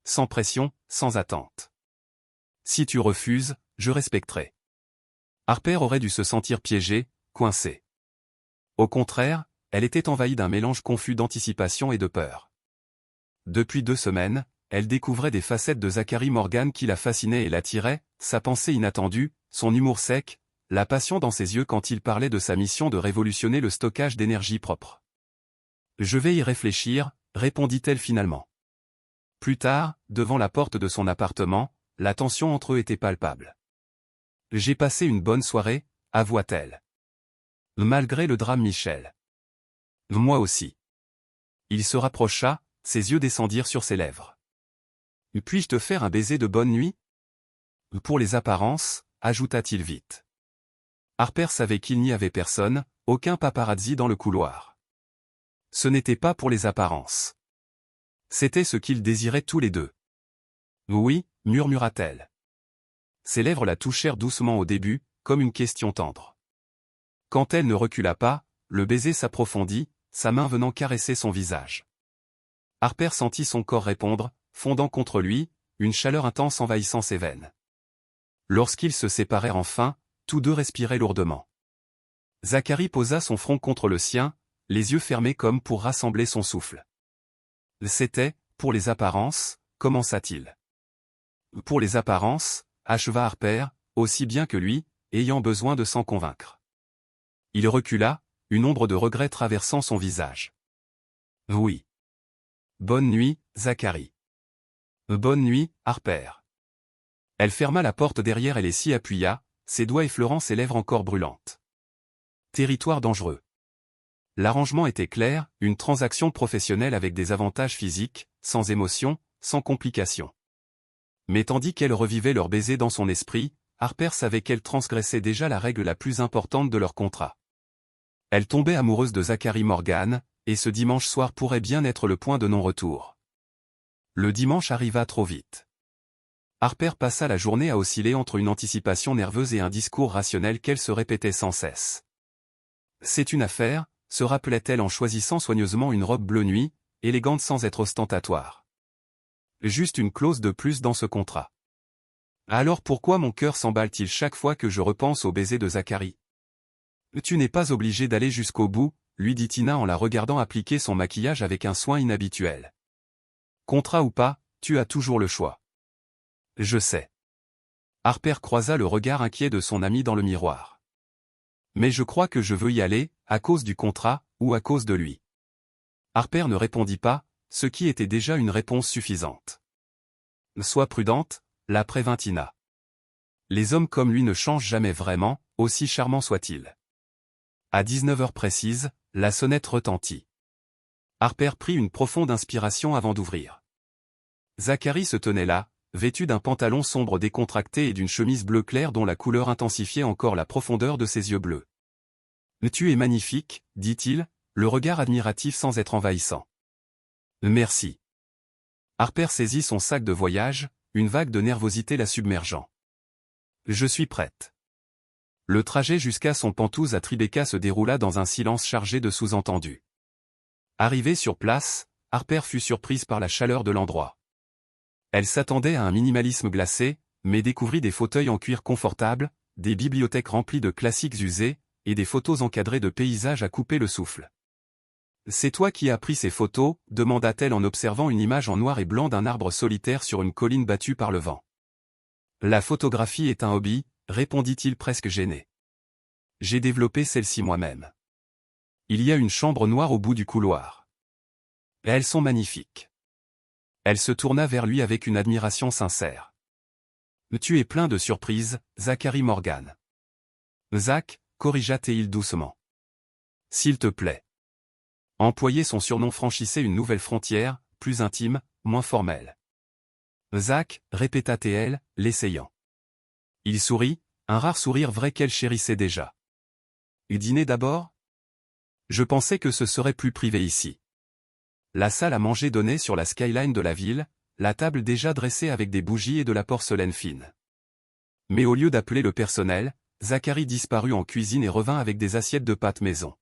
Sans pression, sans attente. Si tu refuses, je respecterai. Harper aurait dû se sentir piégée, coincée. Au contraire, elle était envahie d'un mélange confus d'anticipation et de peur. Depuis 2 semaines, elle découvrait des facettes de Zachary Morgan qui la fascinaient et l'attiraient, sa pensée inattendue, son humour sec, la passion dans ses yeux quand il parlait de sa mission de révolutionner le stockage d'énergie propre. Je vais y réfléchir, répondit-elle finalement. Plus tard, devant la porte de son appartement, la tension entre eux était palpable. J'ai passé une bonne soirée, avoua-t-elle. Malgré le drame Michel. Moi aussi. Il se rapprocha, ses yeux descendirent sur ses lèvres. Puis-je te faire un baiser de bonne nuit? Pour les apparences, ajouta-t-il vite. Harper savait qu'il n'y avait personne, aucun paparazzi dans le couloir. Ce n'était pas pour les apparences. C'était ce qu'ils désiraient tous les deux. Oui, murmura-t-elle. Ses lèvres la touchèrent doucement au début, comme une question tendre. Quand elle ne recula pas, le baiser s'approfondit, sa main venant caresser son visage. Harper sentit son corps répondre, fondant contre lui, une chaleur intense envahissant ses veines. Lorsqu'ils se séparèrent enfin, tous deux respiraient lourdement. Zachary posa son front contre le sien, les yeux fermés comme pour rassembler son souffle. C'était, pour les apparences, commença-t-il. Pour les apparences, acheva Harper, aussi bien que lui, ayant besoin de s'en convaincre. Il recula, une ombre de regret traversant son visage. Oui. Bonne nuit, Zachary. Bonne nuit, Harper. Elle ferma la porte derrière elle et s'y appuya, ses doigts effleurant ses lèvres encore brûlantes. Territoire dangereux. L'arrangement était clair, une transaction professionnelle avec des avantages physiques, sans émotion, sans complications. Mais tandis qu'elle revivait leur baiser dans son esprit, Harper savait qu'elle transgressait déjà la règle la plus importante de leur contrat. Elle tombait amoureuse de Zachary Morgan, et ce dimanche soir pourrait bien être le point de non-retour. Le dimanche arriva trop vite. Harper passa la journée à osciller entre une anticipation nerveuse et un discours rationnel qu'elle se répétait sans cesse. C'est une affaire, se rappelait-elle en choisissant soigneusement une robe bleu nuit, élégante sans être ostentatoire. Juste une clause de plus dans ce contrat. Alors pourquoi mon cœur s'emballe-t-il chaque fois que je repense au baiser de Zachary? Tu n'es pas obligé d'aller jusqu'au bout, lui dit Tina en la regardant appliquer son maquillage avec un soin inhabituel. Contrat ou pas, tu as toujours le choix. Je sais. Harper croisa le regard inquiet de son ami dans le miroir. Mais je crois que je veux y aller, à cause du contrat, ou à cause de lui. Harper ne répondit pas, ce qui était déjà une réponse suffisante. Sois prudente, la prévint Tina. Les hommes comme lui ne changent jamais vraiment, aussi charmants soient-ils. À 19h précises, la sonnette retentit. Harper prit une profonde inspiration avant d'ouvrir. Zachary se tenait là, vêtu d'un pantalon sombre décontracté et d'une chemise bleu clair dont la couleur intensifiait encore la profondeur de ses yeux bleus. « Tu es magnifique, dit-il, le regard admiratif sans être envahissant. »« Merci. » Harper saisit son sac de voyage, une vague de nervosité la submergeant. « Je suis prête. » Le trajet jusqu'à son Pentouse à Tribeca se déroula dans un silence chargé de sous-entendus. Arrivée sur place, Harper fut surprise par la chaleur de l'endroit. Elle s'attendait à un minimalisme glacé, mais découvrit des fauteuils en cuir confortables, des bibliothèques remplies de classiques usés, et des photos encadrées de paysages à couper le souffle. « C'est toi qui as pris ces photos ?» demanda-t-elle en observant une image en noir et blanc d'un arbre solitaire sur une colline battue par le vent. « La photographie est un hobby, » répondit-il presque gêné. « J'ai développé celle-ci moi-même. Il y a une chambre noire au bout du couloir. Elles sont magnifiques. » Elle se tourna vers lui avec une admiration sincère. « Tu es plein de surprises, Zachary Morgan. »« Zach » corrigea-t-il doucement. « S'il te plaît. » Employer son surnom franchissait une nouvelle frontière, plus intime, moins formelle. « Zach » répéta-t-elle, l'essayant. Il sourit, un rare sourire vrai qu'elle chérissait déjà. « Dîner d'abord ? Je pensais que ce serait plus privé ici. » La salle à manger donnait sur la skyline de la ville, la table déjà dressée avec des bougies et de la porcelaine fine. Mais au lieu d'appeler le personnel, Zachary disparut en cuisine et revint avec des assiettes de pâtes maison.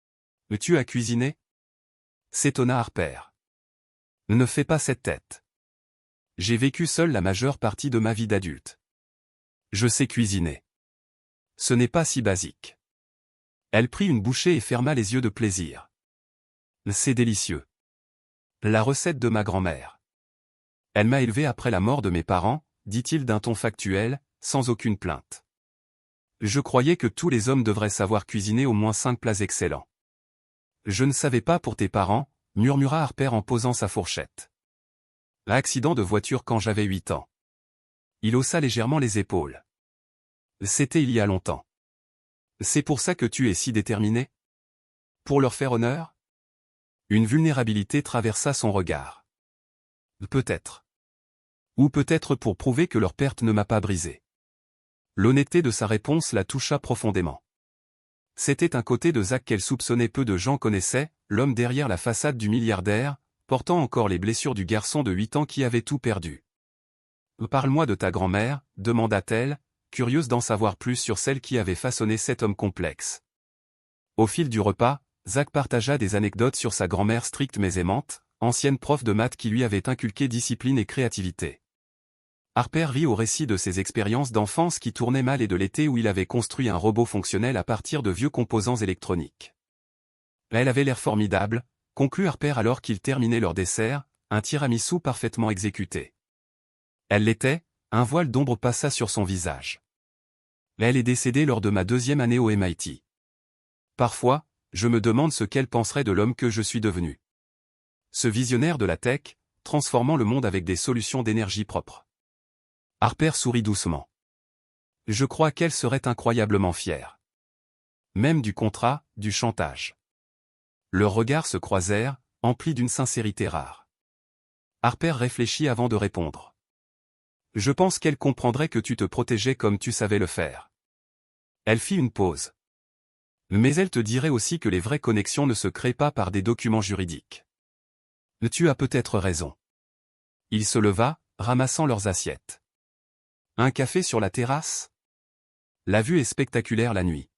« Tu as cuisiné ?» s'étonna Harper. « Ne fais pas cette tête. J'ai vécu seul la majeure partie de ma vie d'adulte. Je sais cuisiner. Ce n'est pas si basique. » Elle prit une bouchée et ferma les yeux de plaisir. « C'est délicieux. La recette de ma grand-mère. Elle m'a élevé après la mort de mes parents, » dit-il d'un ton factuel, sans aucune plainte. « Je croyais que tous les hommes devraient savoir cuisiner au moins 5 plats excellents. »« Je ne savais pas pour tes parents, » murmura Harper en posant sa fourchette. « Accident de voiture quand j'avais 8 ans. » Il haussa légèrement les épaules. « C'était il y a longtemps. »« C'est pour ça que tu es si déterminé ? Pour leur faire honneur ?» Une vulnérabilité traversa son regard. « Peut-être. Ou peut-être pour prouver que leur perte ne m'a pas brisé. » L'honnêteté de sa réponse la toucha profondément. C'était un côté de Zach qu'elle soupçonnait peu de gens connaissaient, l'homme derrière la façade du milliardaire, portant encore les blessures du garçon de 8 ans qui avait tout perdu. « Parle-moi de ta grand-mère » demanda-t-elle, curieuse d'en savoir plus sur celle qui avait façonné cet homme complexe. Au fil du repas, Zach partagea des anecdotes sur sa grand-mère stricte mais aimante, ancienne prof de maths qui lui avait inculqué discipline et créativité. Harper rit au récit de ses expériences d'enfance qui tournaient mal et de l'été où il avait construit un robot fonctionnel à partir de vieux composants électroniques. Elle avait l'air formidable, conclut Harper alors qu'ils terminaient leur dessert, un tiramisu parfaitement exécuté. Elle l'était, un voile d'ombre passa sur son visage. Elle est décédée lors de ma 2e année au MIT. Parfois, je me demande ce qu'elle penserait de l'homme que je suis devenu. Ce visionnaire de la tech, transformant le monde avec des solutions d'énergie propre. Harper sourit doucement. Je crois qu'elle serait incroyablement fière. Même du contrat, du chantage. Leurs regards se croisèrent, emplis d'une sincérité rare. Harper réfléchit avant de répondre. Je pense qu'elle comprendrait que tu te protégeais comme tu savais le faire. Elle fit une pause. Mais elle te dirait aussi que les vraies connexions ne se créent pas par des documents juridiques. Tu as peut-être raison. Il se leva, ramassant leurs assiettes. Un café sur la terrasse ? La vue est spectaculaire la nuit.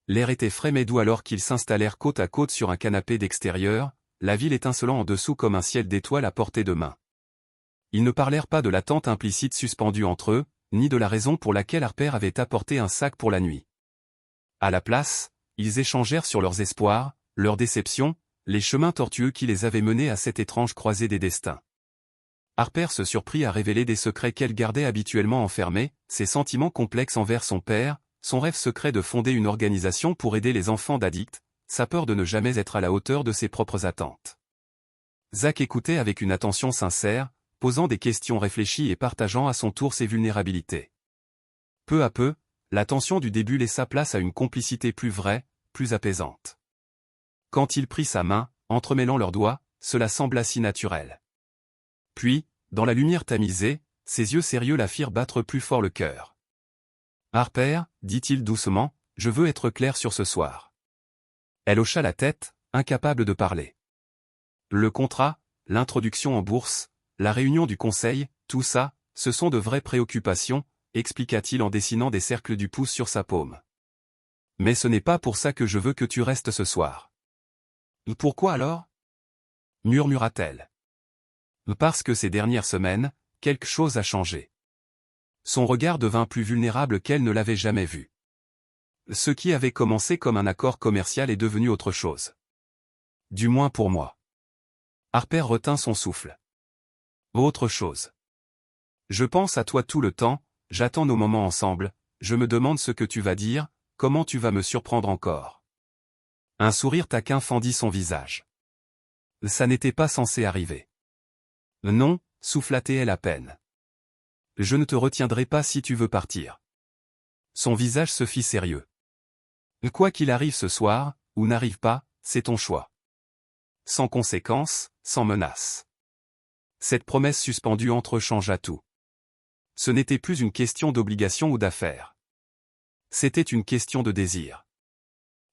L'air était frais mais doux alors qu'ils s'installèrent côte à côte sur un canapé d'extérieur, la ville étincelant en dessous comme un ciel d'étoiles à portée de main. Ils ne parlèrent pas de l'attente implicite suspendue entre eux, ni de la raison pour laquelle Harper avait apporté un sac pour la nuit. À la place, ils échangèrent sur leurs espoirs, leurs déceptions, les chemins tortueux qui les avaient menés à cette étrange croisée des destins. Harper se surprit à révéler des secrets qu'elle gardait habituellement enfermés, ses sentiments complexes envers son père, son rêve secret de fonder une organisation pour aider les enfants d'addicts, sa peur de ne jamais être à la hauteur de ses propres attentes. Zach écoutait avec une attention sincère, posant des questions réfléchies et partageant à son tour ses vulnérabilités. Peu à peu, la tension du début laissa place à une complicité plus vraie, plus apaisante. Quand il prit sa main, entremêlant leurs doigts, cela sembla si naturel. Puis, dans la lumière tamisée, ses yeux sérieux la firent battre plus fort le cœur. « Harper, » dit-il doucement, « je veux être clair sur ce soir. » Elle hocha la tête, incapable de parler. Le contrat, l'introduction en bourse, la réunion du conseil, tout ça, ce sont de vraies préoccupations, expliqua-t-il en dessinant des cercles du pouce sur sa paume. Mais ce n'est pas pour ça que je veux que tu restes ce soir. Pourquoi alors ? Murmura-t-elle. Parce que ces dernières semaines, quelque chose a changé. Son regard devint plus vulnérable qu'elle ne l'avait jamais vu. Ce qui avait commencé comme un accord commercial est devenu autre chose. Du moins pour moi. Harper retint son souffle. Autre chose. Je pense à toi tout le temps, j'attends nos moments ensemble, je me demande ce que tu vas dire, comment tu vas me surprendre encore. Un sourire taquin fendit son visage. Ça n'était pas censé arriver. Non, souffla-t-elle à peine. Je ne te retiendrai pas si tu veux partir. Son visage se fit sérieux. Quoi qu'il arrive ce soir, ou n'arrive pas, c'est ton choix. Sans conséquence, sans menace. Cette promesse suspendue entrechangea tout. Ce n'était plus une question d'obligation ou d'affaire. C'était une question de désir.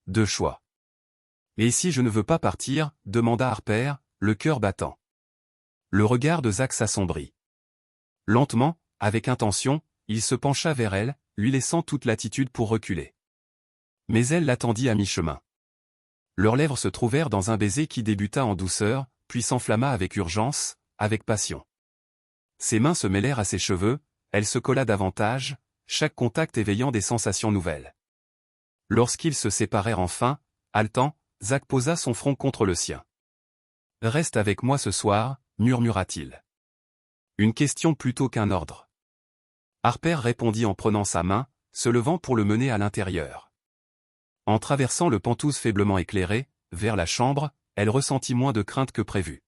De choix. Et si je ne veux pas partir, demanda Harper, le cœur battant. Le regard de Zach s'assombrit. Lentement, avec intention, il se pencha vers elle, lui laissant toute latitude pour reculer. Mais elle l'attendit à mi-chemin. Leurs lèvres se trouvèrent dans un baiser qui débuta en douceur, puis s'enflamma avec urgence, avec passion. Ses mains se mêlèrent à ses cheveux, elle se colla davantage, chaque contact éveillant des sensations nouvelles. Lorsqu'ils se séparèrent enfin, haletant, Zach posa son front contre le sien. « Reste avec moi ce soir », murmura-t-il. Une question plutôt qu'un ordre. Harper répondit en prenant sa main, se levant pour le mener à l'intérieur. En traversant le penthouse faiblement éclairé, vers la chambre, elle ressentit moins de crainte que prévu.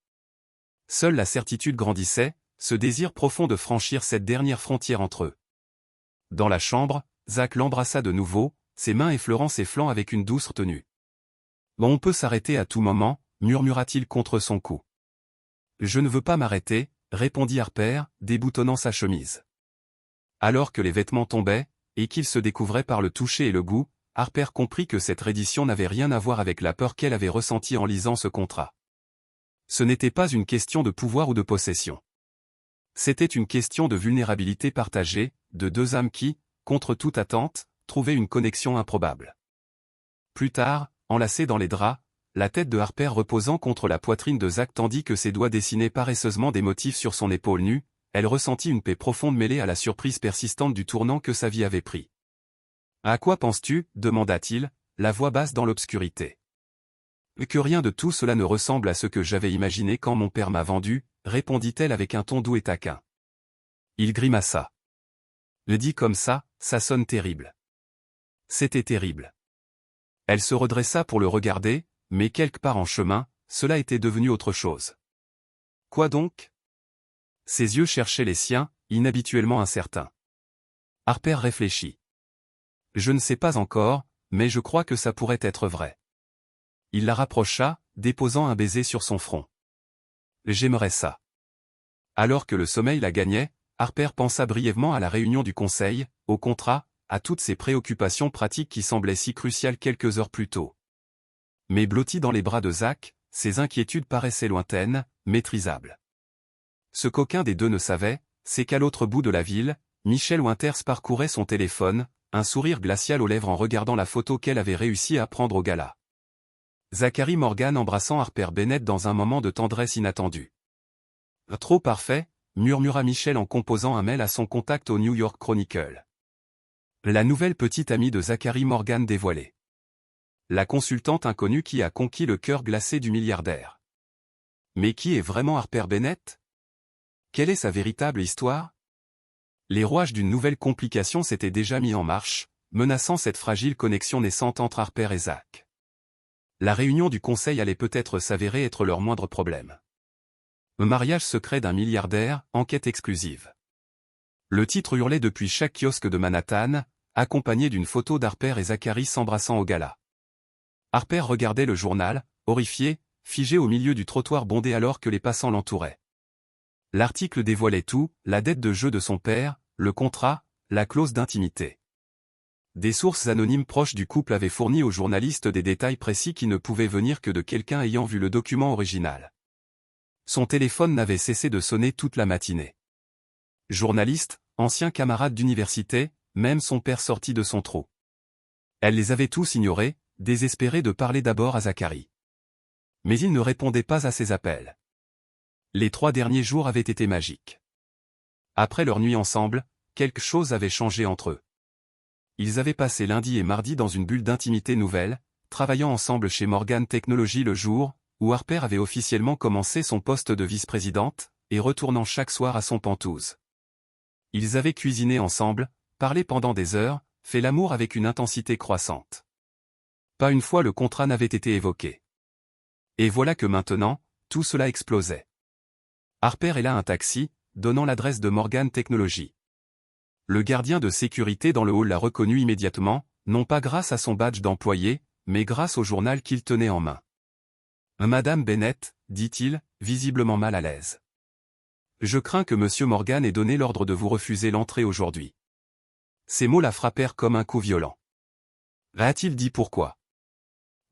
Seule la certitude grandissait, ce désir profond de franchir cette dernière frontière entre eux. Dans la chambre, Zach l'embrassa de nouveau, ses mains effleurant ses flancs avec une douce retenue. « On peut s'arrêter à tout moment », murmura-t-il contre son cou. « Je ne veux pas m'arrêter », répondit Harper, déboutonnant sa chemise. Alors que les vêtements tombaient, et qu'ils se découvraient par le toucher et le goût, Harper comprit que cette reddition n'avait rien à voir avec la peur qu'elle avait ressentie en lisant ce contrat. Ce n'était pas une question de pouvoir ou de possession. C'était une question de vulnérabilité partagée, de deux âmes qui, contre toute attente, trouvaient une connexion improbable. Plus tard, enlacée dans les draps, la tête de Harper reposant contre la poitrine de Zach tandis que ses doigts dessinaient paresseusement des motifs sur son épaule nue, elle ressentit une paix profonde mêlée à la surprise persistante du tournant que sa vie avait pris. « À quoi penses-tu » demanda-t-il, la voix basse dans l'obscurité. « Que rien de tout cela ne ressemble à ce que j'avais imaginé quand mon père m'a vendu » répondit-elle avec un ton doux et taquin. Il grimaça. « Le dit comme ça sonne terrible. » C'était terrible. Elle se redressa pour le regarder, mais quelque part en chemin, cela était devenu autre chose. Quoi donc? Ses yeux cherchaient les siens, inhabituellement incertains. Harper réfléchit. Je ne sais pas encore, mais je crois que ça pourrait être vrai. Il la rapprocha, déposant un baiser sur son front. J'aimerais ça. Alors que le sommeil la gagnait, Harper pensa brièvement à la réunion du conseil, au contrat, à toutes ces préoccupations pratiques qui semblaient si cruciales quelques heures plus tôt. Mais blotti dans les bras de Zach, ses inquiétudes paraissaient lointaines, maîtrisables. Ce qu'aucun des deux ne savait, c'est qu'à l'autre bout de la ville, Michel Winters parcourait son téléphone, un sourire glacial aux lèvres en regardant la photo qu'elle avait réussi à prendre au gala. Zachary Morgan embrassant Harper Bennett dans un moment de tendresse inattendue. « Trop parfait », murmura Michel en composant un mail à son contact au New York Chronicle. La nouvelle petite amie de Zachary Morgan dévoilée. La consultante inconnue qui a conquis le cœur glacé du milliardaire. Mais qui est vraiment Harper Bennett? Quelle est sa véritable histoire? Les rouages d'une nouvelle complication s'étaient déjà mis en marche, menaçant cette fragile connexion naissante entre Harper et Zach. La réunion du conseil allait peut-être s'avérer être leur moindre problème. Un mariage secret d'un milliardaire, enquête exclusive. Le titre hurlait depuis chaque kiosque de Manhattan, accompagné d'une photo d'Harper et Zachary s'embrassant au gala. Harper regardait le journal, horrifié, figé au milieu du trottoir bondé alors que les passants l'entouraient. L'article dévoilait tout, la dette de jeu de son père, le contrat, la clause d'intimité. Des sources anonymes proches du couple avaient fourni aux journalistes des détails précis qui ne pouvaient venir que de quelqu'un ayant vu le document original. Son téléphone n'avait cessé de sonner toute la matinée. Journaliste, ancien camarade d'université, même son père sorti de son trou. Elle les avait tous ignorés, désespérée de parler d'abord à Zachary. Mais il ne répondait pas à ses appels. Les 3 derniers jours avaient été magiques. Après leur nuit ensemble, quelque chose avait changé entre eux. Ils avaient passé lundi et mardi dans une bulle d'intimité nouvelle, travaillant ensemble chez Morgan Technology le jour où Harper avait officiellement commencé son poste de vice-présidente, et retournant chaque soir à son penthouse. Ils avaient cuisiné ensemble, parlé pendant des heures, fait l'amour avec une intensité croissante. Pas une fois le contrat n'avait été évoqué. Et voilà que maintenant, tout cela explosait. Harper est là un taxi, donnant l'adresse de Morgan Technology. Le gardien de sécurité dans le hall l'a reconnu immédiatement, non pas grâce à son badge d'employé, mais grâce au journal qu'il tenait en main. « Madame Bennett, dit-il, visiblement mal à l'aise. Je crains que Monsieur Morgan ait donné l'ordre de vous refuser l'entrée aujourd'hui. » Ces mots la frappèrent comme un coup violent. A-t-il dit pourquoi?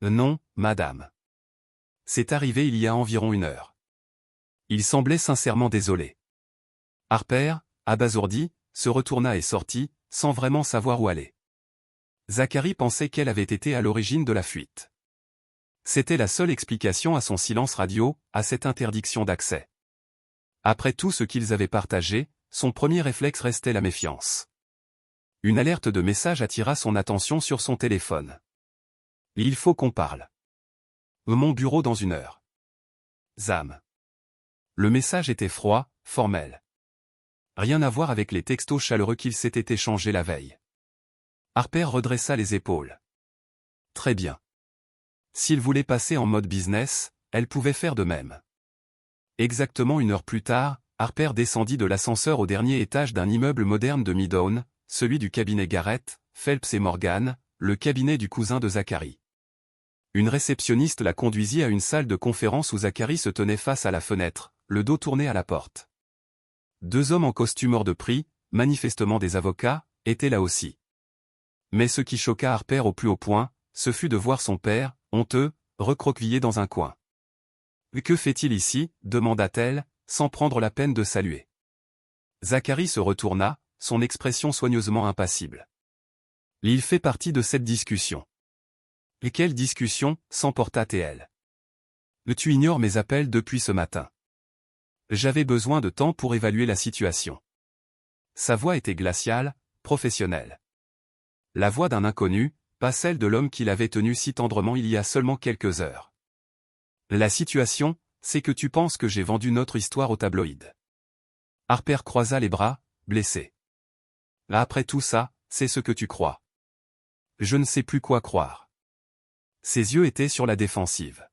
Non, madame. C'est arrivé il y a environ 1 heure. Il semblait sincèrement désolé. Harper, abasourdi, se retourna et sortit, sans vraiment savoir où aller. Zachary pensait qu'elle avait été à l'origine de la fuite. C'était la seule explication à son silence radio, à cette interdiction d'accès. Après tout ce qu'ils avaient partagé, son premier réflexe restait la méfiance. Une alerte de message attira son attention sur son téléphone. « Il faut qu'on parle. Mon bureau dans 1 heure. Zam. » Le message était froid, formel. Rien à voir avec les textos chaleureux qu'ils s'étaient échangés la veille. Harper redressa les épaules. Très bien. S'il voulait passer en mode business, elle pouvait faire de même. Exactement 1 heure plus tard, Harper descendit de l'ascenseur au dernier étage d'un immeuble moderne de Midtown, celui du cabinet Garrett, Phelps et Morgan, le cabinet du cousin de Zachary. Une réceptionniste la conduisit à une salle de conférence où Zachary se tenait face à la fenêtre, le dos tourné à la porte. 2 hommes en costume hors de prix, manifestement des avocats, étaient là aussi. Mais ce qui choqua Harper au plus haut point, ce fut de voir son père, honteux, recroquevillé dans un coin. « Que fait-il ici » demanda-t-elle, sans prendre la peine de saluer. Zachary se retourna, son expression soigneusement impassible. « Il fait partie de cette discussion. » « Et quelle discussion » s'emporta-t-elle. « Tu ignores mes appels depuis ce matin. J'avais besoin de temps pour évaluer la situation. » Sa voix était glaciale, professionnelle. La voix d'un inconnu, pas celle de l'homme qui l'avait tenu si tendrement il y a seulement quelques heures. « La situation, c'est que tu penses que j'ai vendu notre histoire au tabloïd. » Harper croisa les bras, blessé. « Après tout ça, c'est ce que tu crois. » Je ne sais plus quoi croire. Ses yeux étaient sur la défensive.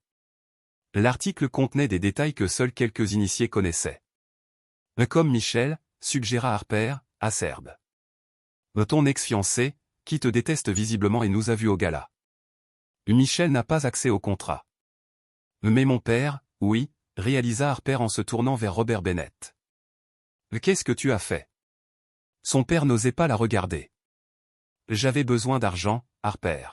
L'article contenait des détails que seuls quelques initiés connaissaient. « Comme Michel, » suggéra Harper, acerbe. « Ton ex-fiancé, qui te déteste visiblement et nous a vus au gala. Michel n'a pas accès au contrat. » « Mais mon père, oui, » réalisa Harper en se tournant vers Robert Bennett. « Qu'est-ce que tu as fait ?» Son père n'osait pas la regarder. « J'avais besoin d'argent, Harper. »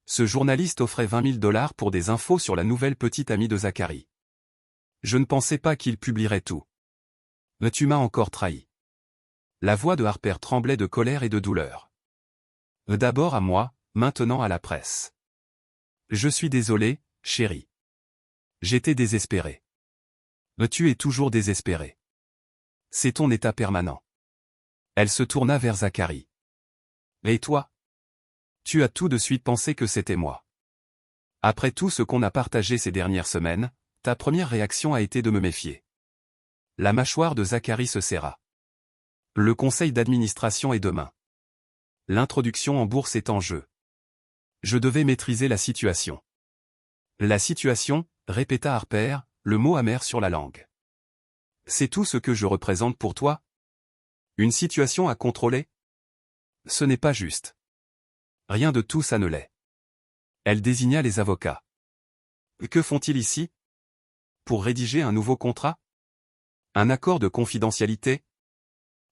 Ce journaliste offrait $20 000 pour des infos sur la nouvelle petite amie de Zachary. Je ne pensais pas qu'il publierait tout. Mais tu m'as encore trahi. La voix de Harper tremblait de colère et de douleur. D'abord à moi, maintenant à la presse. Je suis désolé, chérie. J'étais désespéré. Mais tu es toujours désespéré. C'est ton état permanent. Elle se tourna vers Zachary. Et toi? Tu as tout de suite pensé que c'était moi. Après tout ce qu'on a partagé ces dernières semaines, ta première réaction a été de me méfier. La mâchoire de Zachary se serra. Le conseil d'administration est demain. L'introduction en bourse est en jeu. Je devais maîtriser la situation. La situation, répéta Harper, le mot amer sur la langue. C'est tout ce que je représente pour toi? Une situation à contrôler? Ce n'est pas juste. Rien de tout ça ne l'est. Elle désigna les avocats. Que font-ils ici? Pour rédiger un nouveau contrat? Un accord de confidentialité?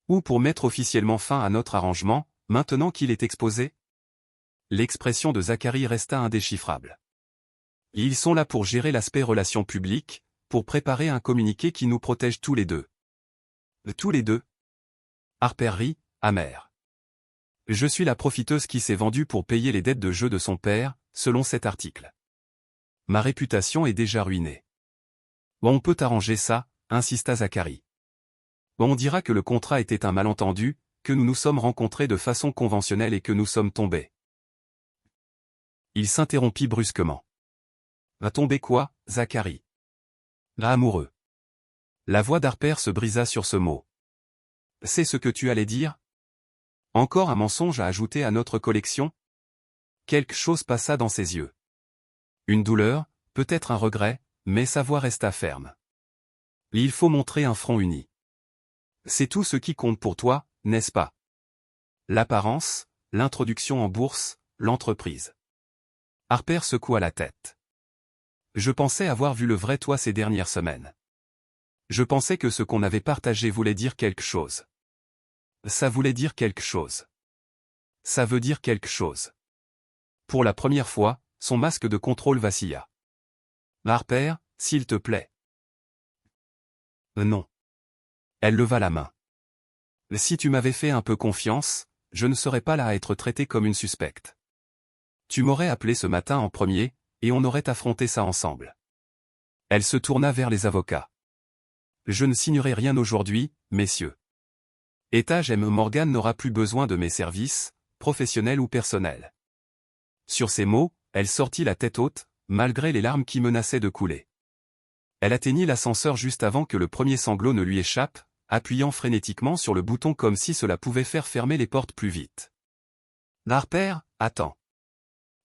Ou pour mettre officiellement fin à notre arrangement, maintenant qu'il est exposé? L'expression de Zachary resta indéchiffrable. Ils sont là pour gérer l'aspect relations publiques, pour préparer un communiqué qui nous protège tous les deux. Tous les deux? Harper rit, amer. Je suis la profiteuse qui s'est vendue pour payer les dettes de jeu de son père, selon cet article. Ma réputation est déjà ruinée. On peut arranger ça, insista Zachary. On dira que le contrat était un malentendu, que nous nous sommes rencontrés de façon conventionnelle et que nous sommes tombés. Il s'interrompit brusquement. Va tomber quoi, Zacharie? Amoureux. La voix d'Harper se brisa sur ce mot. C'est ce que tu allais dire? Encore un mensonge à ajouter à notre collection? Quelque chose passa dans ses yeux. Une douleur, peut-être un regret, mais sa voix resta ferme. Il faut montrer un front uni. C'est tout ce qui compte pour toi, n'est-ce pas? L'apparence, l'introduction en bourse, l'entreprise. Harper secoua la tête. Je pensais avoir vu le vrai toi ces dernières semaines. Je pensais que ce qu'on avait partagé voulait dire quelque chose. Ça voulait dire quelque chose. Ça veut dire quelque chose. Pour la première fois, son masque de contrôle vacilla. Harper, s'il te plaît. Non. Elle leva la main. Si tu m'avais fait un peu confiance, je ne serais pas là à être traité comme une suspecte. Tu m'aurais appelé ce matin en premier, et on aurait affronté ça ensemble. Elle se tourna vers les avocats. Je ne signerai rien aujourd'hui, messieurs. Etage M. Morgan n'aura plus besoin de mes services, professionnels ou personnels. Sur ces mots, elle sortit la tête haute, malgré les larmes qui menaçaient de couler. Elle atteignit l'ascenseur juste avant que le premier sanglot ne lui échappe, appuyant frénétiquement sur le bouton comme si cela pouvait faire fermer les portes plus vite. Harper, attends.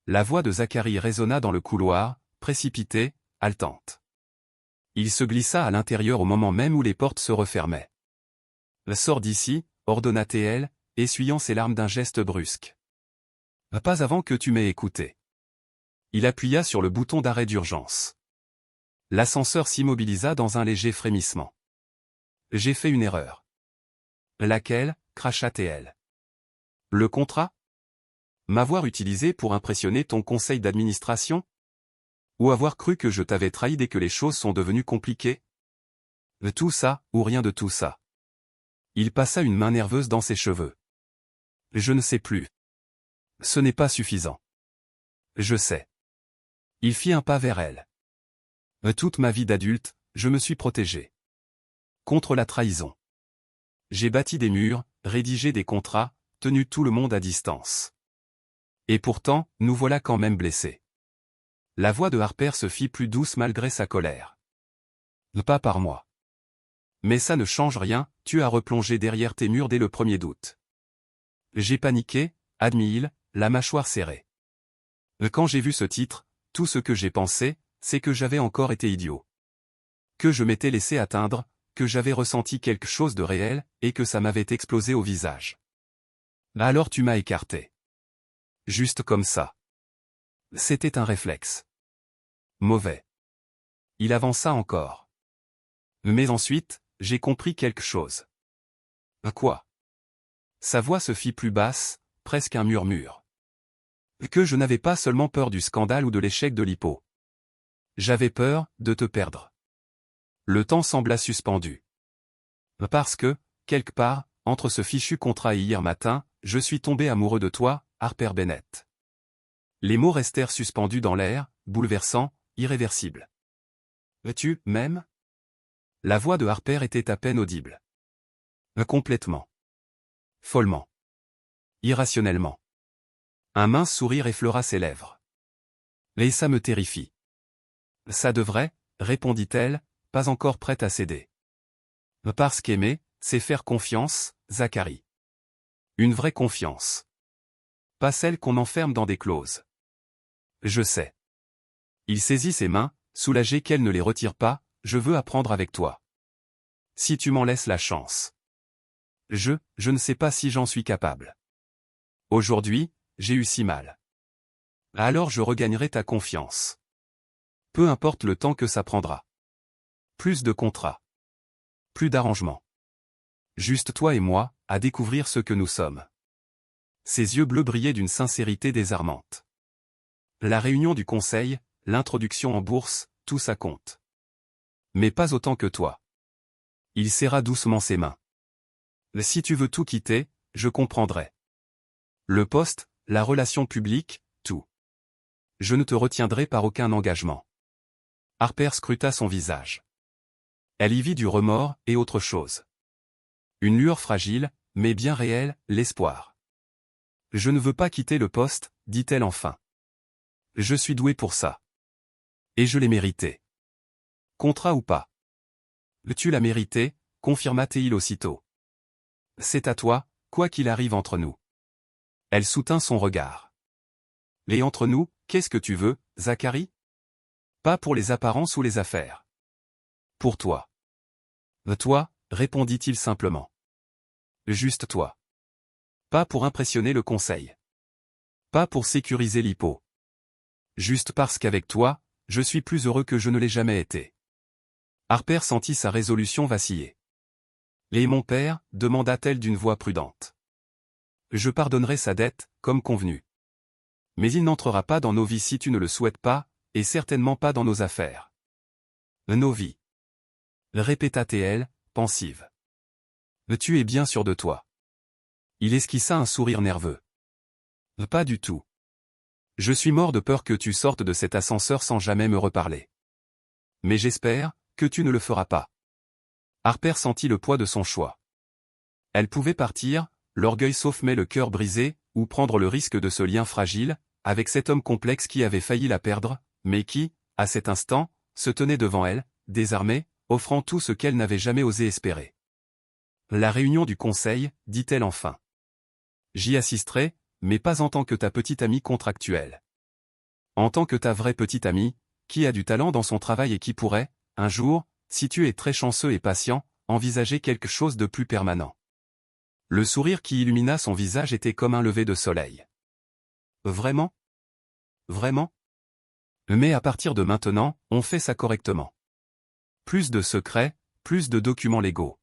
La voix de Zacharie résonna dans le couloir, précipitée, haletante. Il se glissa à l'intérieur au moment même où les portes se refermaient. Sors d'ici, ordonna T.L., essuyant ses larmes d'un geste brusque. Pas avant que tu m'aies écouté. Il appuya sur le bouton d'arrêt d'urgence. L'ascenseur s'immobilisa dans un léger frémissement. J'ai fait une erreur. Laquelle, cracha T.L. Le contrat? M'avoir utilisé pour impressionner ton conseil d'administration? Ou avoir cru que je t'avais trahi dès que les choses sont devenues compliquées? Tout ça, ou rien de tout ça. Il passa une main nerveuse dans ses cheveux. Je ne sais plus. Ce n'est pas suffisant. Je sais. Il fit un pas vers elle. Toute ma vie d'adulte, je me suis protégé. Contre la trahison. J'ai bâti des murs, rédigé des contrats, tenu tout le monde à distance. Et pourtant, nous voilà quand même blessés. La voix de Harper se fit plus douce malgré sa colère. Pas par moi. Mais ça ne change rien, tu as replongé derrière tes murs dès le 1er août. J'ai paniqué, admit-il, la mâchoire serrée. Quand j'ai vu ce titre, tout ce que j'ai pensé, c'est que j'avais encore été idiot. Que je m'étais laissé atteindre, que j'avais ressenti quelque chose de réel, et que ça m'avait explosé au visage. Alors tu m'as écarté. Juste comme ça. C'était un réflexe. Mauvais. Il avança encore. Mais ensuite, j'ai compris quelque chose. Quoi? Sa voix se fit plus basse, presque un murmure. Que je n'avais pas seulement peur du scandale ou de l'échec de l'hypo. J'avais peur de te perdre. Le temps sembla suspendu. Parce que, quelque part, entre ce fichu contrat et hier matin, je suis tombé amoureux de toi, Harper Bennett. Les mots restèrent suspendus dans l'air, bouleversants, irréversibles. Tu m'aimes? La voix de Harper était à peine audible. Complètement. Follement. Irrationnellement. Un mince sourire effleura ses lèvres. Et ça me terrifie. Ça devrait, répondit-elle, pas encore prête à céder. Parce qu'aimer, c'est faire confiance, Zacharie. Une vraie confiance. Pas celle qu'on enferme dans des clauses. Je sais. Il saisit ses mains, soulagé qu'elle ne les retire pas, je veux apprendre avec toi. Si tu m'en laisses la chance. Je ne sais pas si j'en suis capable. Aujourd'hui, j'ai eu si mal. Alors je regagnerai ta confiance. Peu importe le temps que ça prendra. Plus de contrats. Plus d'arrangements. Juste toi et moi, à découvrir ce que nous sommes. Ses yeux bleus brillaient d'une sincérité désarmante. La réunion du conseil, l'introduction en bourse, tout ça compte. Mais pas autant que toi. Il serra doucement ses mains. Si tu veux tout quitter, je comprendrai. Le poste, la relation publique, tout. Je ne te retiendrai par aucun engagement. Harper scruta son visage. Elle y vit du remords et autre chose. Une lueur fragile, mais bien réel, l'espoir. Je ne veux pas quitter le poste, dit-elle enfin. Je suis douée pour ça. Et je l'ai mérité. Contrat ou pas. Tu l'as mérité, confirma Théil aussitôt. C'est à toi, quoi qu'il arrive entre nous. Elle soutint son regard. Et entre nous, qu'est-ce que tu veux, Zacharie? Pas pour les apparences ou les affaires. Pour toi. Toi, répondit-il simplement. Juste toi. Pas pour impressionner le conseil. Pas pour sécuriser l'hypo. Juste parce qu'avec toi, je suis plus heureux que je ne l'ai jamais été. Harper sentit sa résolution vaciller. Et mon père, demanda-t-elle d'une voix prudente. Je pardonnerai sa dette, comme convenu. Mais il n'entrera pas dans nos vies si tu ne le souhaites pas, et certainement pas dans nos affaires. Nos vies. Répéta-t-elle, pensive. Tu es bien sûr de toi. Il esquissa un sourire nerveux. Pas du tout. Je suis mort de peur que tu sortes de cet ascenseur sans jamais me reparler. Mais j'espère que tu ne le feras pas. Harper sentit le poids de son choix. Elle pouvait partir, l'orgueil sauf mais le cœur brisé, ou prendre le risque de ce lien fragile, avec cet homme complexe qui avait failli la perdre, mais qui, à cet instant, se tenait devant elle, désarmé, offrant tout ce qu'elle n'avait jamais osé espérer. La réunion du conseil, dit-elle enfin. J'y assisterai, mais pas en tant que ta petite amie contractuelle. En tant que ta vraie petite amie, qui a du talent dans son travail et qui pourrait, un jour, si tu es très chanceux et patient, envisager quelque chose de plus permanent. Le sourire qui illumina son visage était comme un lever de soleil. Vraiment? Vraiment? Mais à partir de maintenant, on fait ça correctement. Plus de secrets, plus de documents légaux.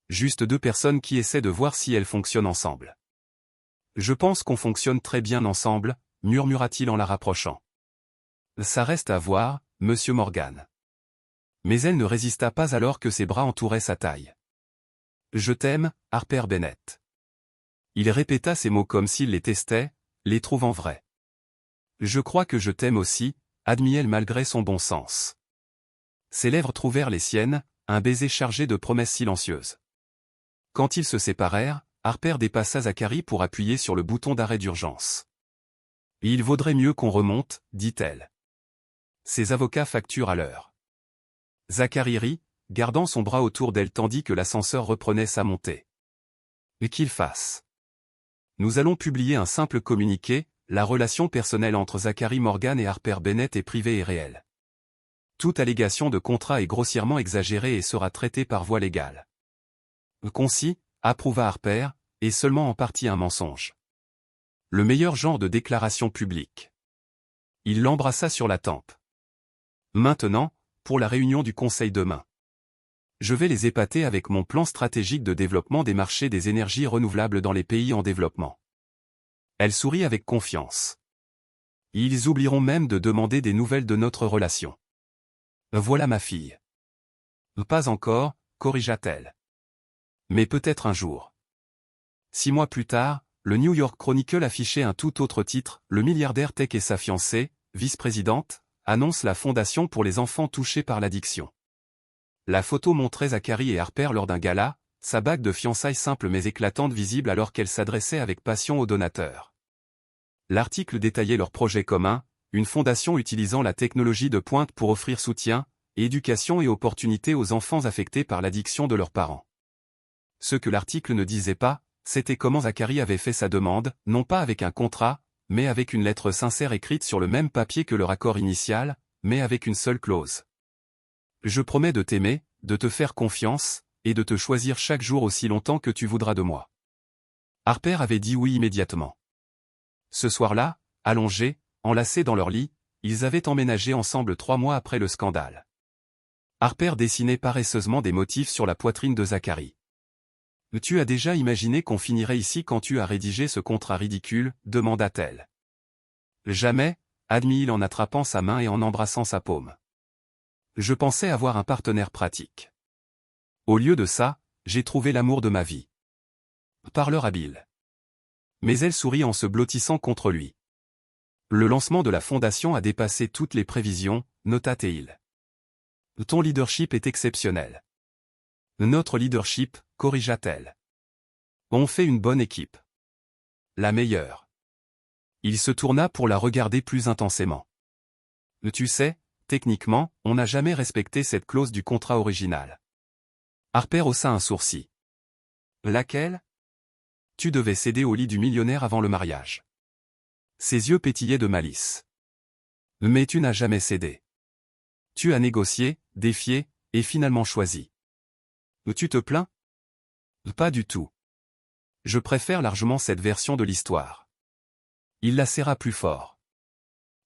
Juste deux personnes qui essaient de voir si elles fonctionnent ensemble. Je pense qu'on fonctionne très bien ensemble, murmura-t-il en la rapprochant. Ça reste à voir, monsieur Morgan. Mais elle ne résista pas alors que ses bras entouraient sa taille. Je t'aime, Harper Bennett. Il répéta ces mots comme s'il les testait, les trouvant vrais. Je crois que je t'aime aussi, admit-elle malgré son bon sens. Ses lèvres trouvèrent les siennes, un baiser chargé de promesses silencieuses. Quand ils se séparèrent, Harper dépassa Zacharie pour appuyer sur le bouton d'arrêt d'urgence. Il vaudrait mieux qu'on remonte, dit-elle. Ses avocats facturent à l'heure. Zacharie rit, gardant son bras autour d'elle tandis que l'ascenseur reprenait sa montée. Et qu'il fasse. Nous allons publier un simple communiqué, la relation personnelle entre Zacharie Morgan et Harper Bennett est privée et réelle. Toute allégation de contrat est grossièrement exagérée et sera traitée par voie légale. Concis, approuva Harper, et seulement en partie un mensonge. Le meilleur genre de déclaration publique. Il l'embrassa sur la tempe. Maintenant, pour la réunion du conseil demain. Je vais les épater avec mon plan stratégique de développement des marchés des énergies renouvelables dans les pays en développement. Elle sourit avec confiance. Ils oublieront même de demander des nouvelles de notre relation. Voilà ma fille. Pas encore, corrigea-t-elle. Mais peut-être un jour. 6 mois plus tard, le New York Chronicle affichait un tout autre titre, le milliardaire tech et sa fiancée, vice-présidente, annonce la fondation pour les enfants touchés par l'addiction. La photo montrait Zacharie et Harper lors d'un gala, sa bague de fiançailles simple mais éclatante visible alors qu'elle s'adressait avec passion aux donateurs. L'article détaillait leur projet commun, une fondation utilisant la technologie de pointe pour offrir soutien, éducation et opportunités aux enfants affectés par l'addiction de leurs parents. Ce que l'article ne disait pas, c'était comment Zacharie avait fait sa demande, non pas avec un contrat, mais avec une lettre sincère écrite sur le même papier que leur accord initial, mais avec une seule clause. Je promets de t'aimer, de te faire confiance, et de te choisir chaque jour aussi longtemps que tu voudras de moi. Harper avait dit oui immédiatement. Ce soir-là, allongés, enlacés dans leur lit, ils avaient emménagé ensemble 3 mois après le scandale. Harper dessinait paresseusement des motifs sur la poitrine de Zacharie. « Tu as déjà imaginé qu'on finirait ici quand tu as rédigé ce contrat ridicule ?» demanda-t-elle. « Jamais » admit-il en attrapant sa main et en embrassant sa paume. « Je pensais avoir un partenaire pratique. Au lieu de ça, j'ai trouvé l'amour de ma vie. » Parleur habile. Mais elle sourit en se blottissant contre lui. Le lancement de la fondation a dépassé toutes les prévisions, nota-t-il. Ton leadership est exceptionnel. Notre leadership, corrigea-t-elle. On fait une bonne équipe. La meilleure. Il se tourna pour la regarder plus intensément. Tu sais, techniquement, on n'a jamais respecté cette clause du contrat original. Harper haussa un sourcil. Laquelle? Tu devais céder au lit du millionnaire avant le mariage. Ses yeux pétillaient de malice. Mais tu n'as jamais cédé. Tu as négocié, défié, et finalement choisi. Tu te plains? Pas du tout. Je préfère largement cette version de l'histoire. Il la serra plus fort.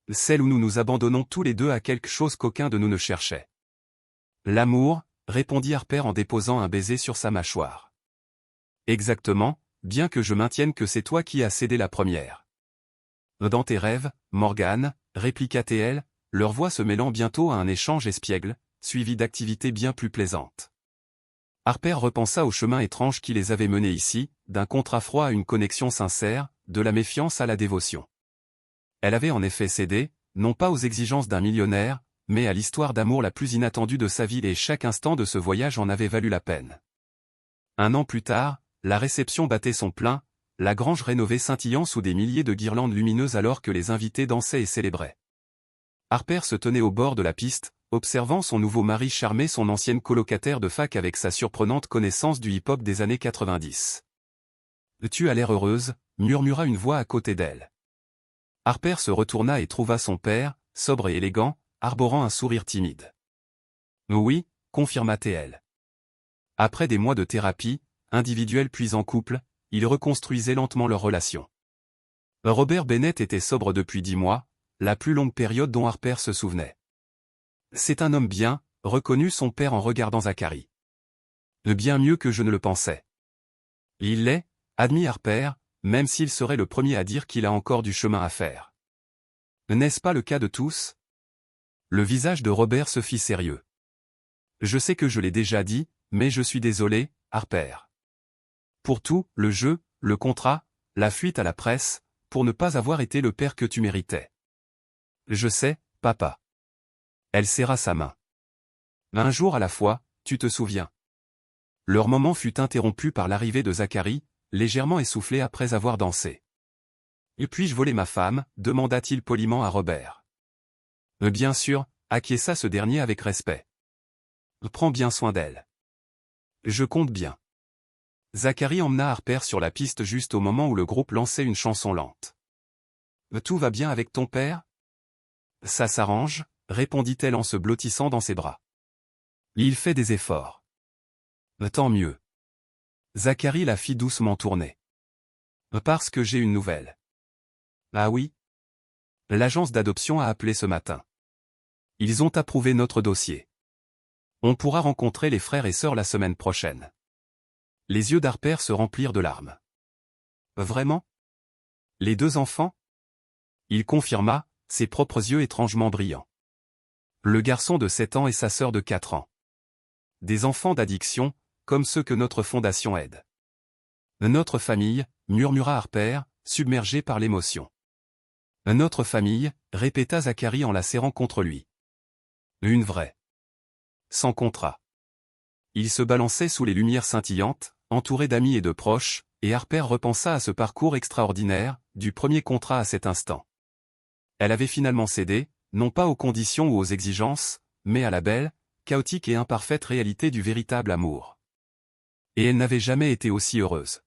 Celle où nous nous abandonnons tous les deux à quelque chose qu'aucun de nous ne cherchait. L'amour, répondit Harper en déposant un baiser sur sa mâchoire. Exactement, bien que je maintienne que c'est toi qui as cédé la première. Dans tes rêves, Morgane, répliqua TL, leur voix se mêlant bientôt à un échange espiègle, suivi d'activités bien plus plaisantes. Harper repensa au chemin étrange qui les avait menés ici, d'un contrat froid à une connexion sincère, de la méfiance à la dévotion. Elle avait en effet cédé, non pas aux exigences d'un millionnaire, mais à l'histoire d'amour la plus inattendue de sa vie et chaque instant de ce voyage en avait valu la peine. Un an plus tard, la réception battait son plein, la grange rénovée scintillant sous des milliers de guirlandes lumineuses alors que les invités dansaient et célébraient. Harper se tenait au bord de la piste, observant son nouveau mari charmer son ancienne colocataire de fac avec sa surprenante connaissance du hip-hop des années 90. « Tu as l'air heureuse », murmura une voix à côté d'elle. Harper se retourna et trouva son père, sobre et élégant, arborant un sourire timide. « Oui », confirma TL. Après des mois de thérapie, individuelle puis en couple, ils reconstruisaient lentement leur relation. Robert Bennett était sobre depuis 10 mois, la plus longue période dont Harper se souvenait. C'est un homme bien, reconnut son père en regardant Zachary. Bien mieux que je ne le pensais. Il l'est, admit Harper, même s'il serait le premier à dire qu'il a encore du chemin à faire. N'est-ce pas le cas de tous? Le visage de Robert se fit sérieux. Je sais que je l'ai déjà dit, mais je suis désolé, Harper. Pour tout, le jeu, le contrat, la fuite à la presse, pour ne pas avoir été le père que tu méritais. Je sais, papa. Elle serra sa main. Un jour à la fois, tu te souviens. Leur moment fut interrompu par l'arrivée de Zachary, légèrement essoufflé après avoir dansé. Et puis-je voler ma femme, demanda-t-il poliment à Robert. Bien sûr, acquiesça ce dernier avec respect. Prends bien soin d'elle. Je compte bien. Zachary emmena Harper sur la piste juste au moment où le groupe lançait une chanson lente. Tout va bien avec ton père? Ça s'arrange, répondit-elle en se blottissant dans ses bras. Il fait des efforts. Tant mieux. Zachary la fit doucement tourner. Parce que j'ai une nouvelle. Ah oui? L'agence d'adoption a appelé ce matin. Ils ont approuvé notre dossier. On pourra rencontrer les frères et sœurs la semaine prochaine. Les yeux d'Harper se remplirent de larmes. Vraiment? Les 2 enfants? Il confirma, ses propres yeux étrangement brillants. Le garçon de 7 ans et sa sœur de 4 ans. Des enfants d'addiction, comme ceux que notre fondation aide. Notre famille, murmura Harper, submergé par l'émotion. Notre famille, répéta Zachary en la serrant contre lui. Une vraie. Sans contrat. Il se balançait sous les lumières scintillantes, entouré d'amis et de proches, et Harper repensa à ce parcours extraordinaire, du premier contrat à cet instant. Elle avait finalement cédé, non pas aux conditions ou aux exigences, mais à la belle, chaotique et imparfaite réalité du véritable amour. Et elle n'avait jamais été aussi heureuse.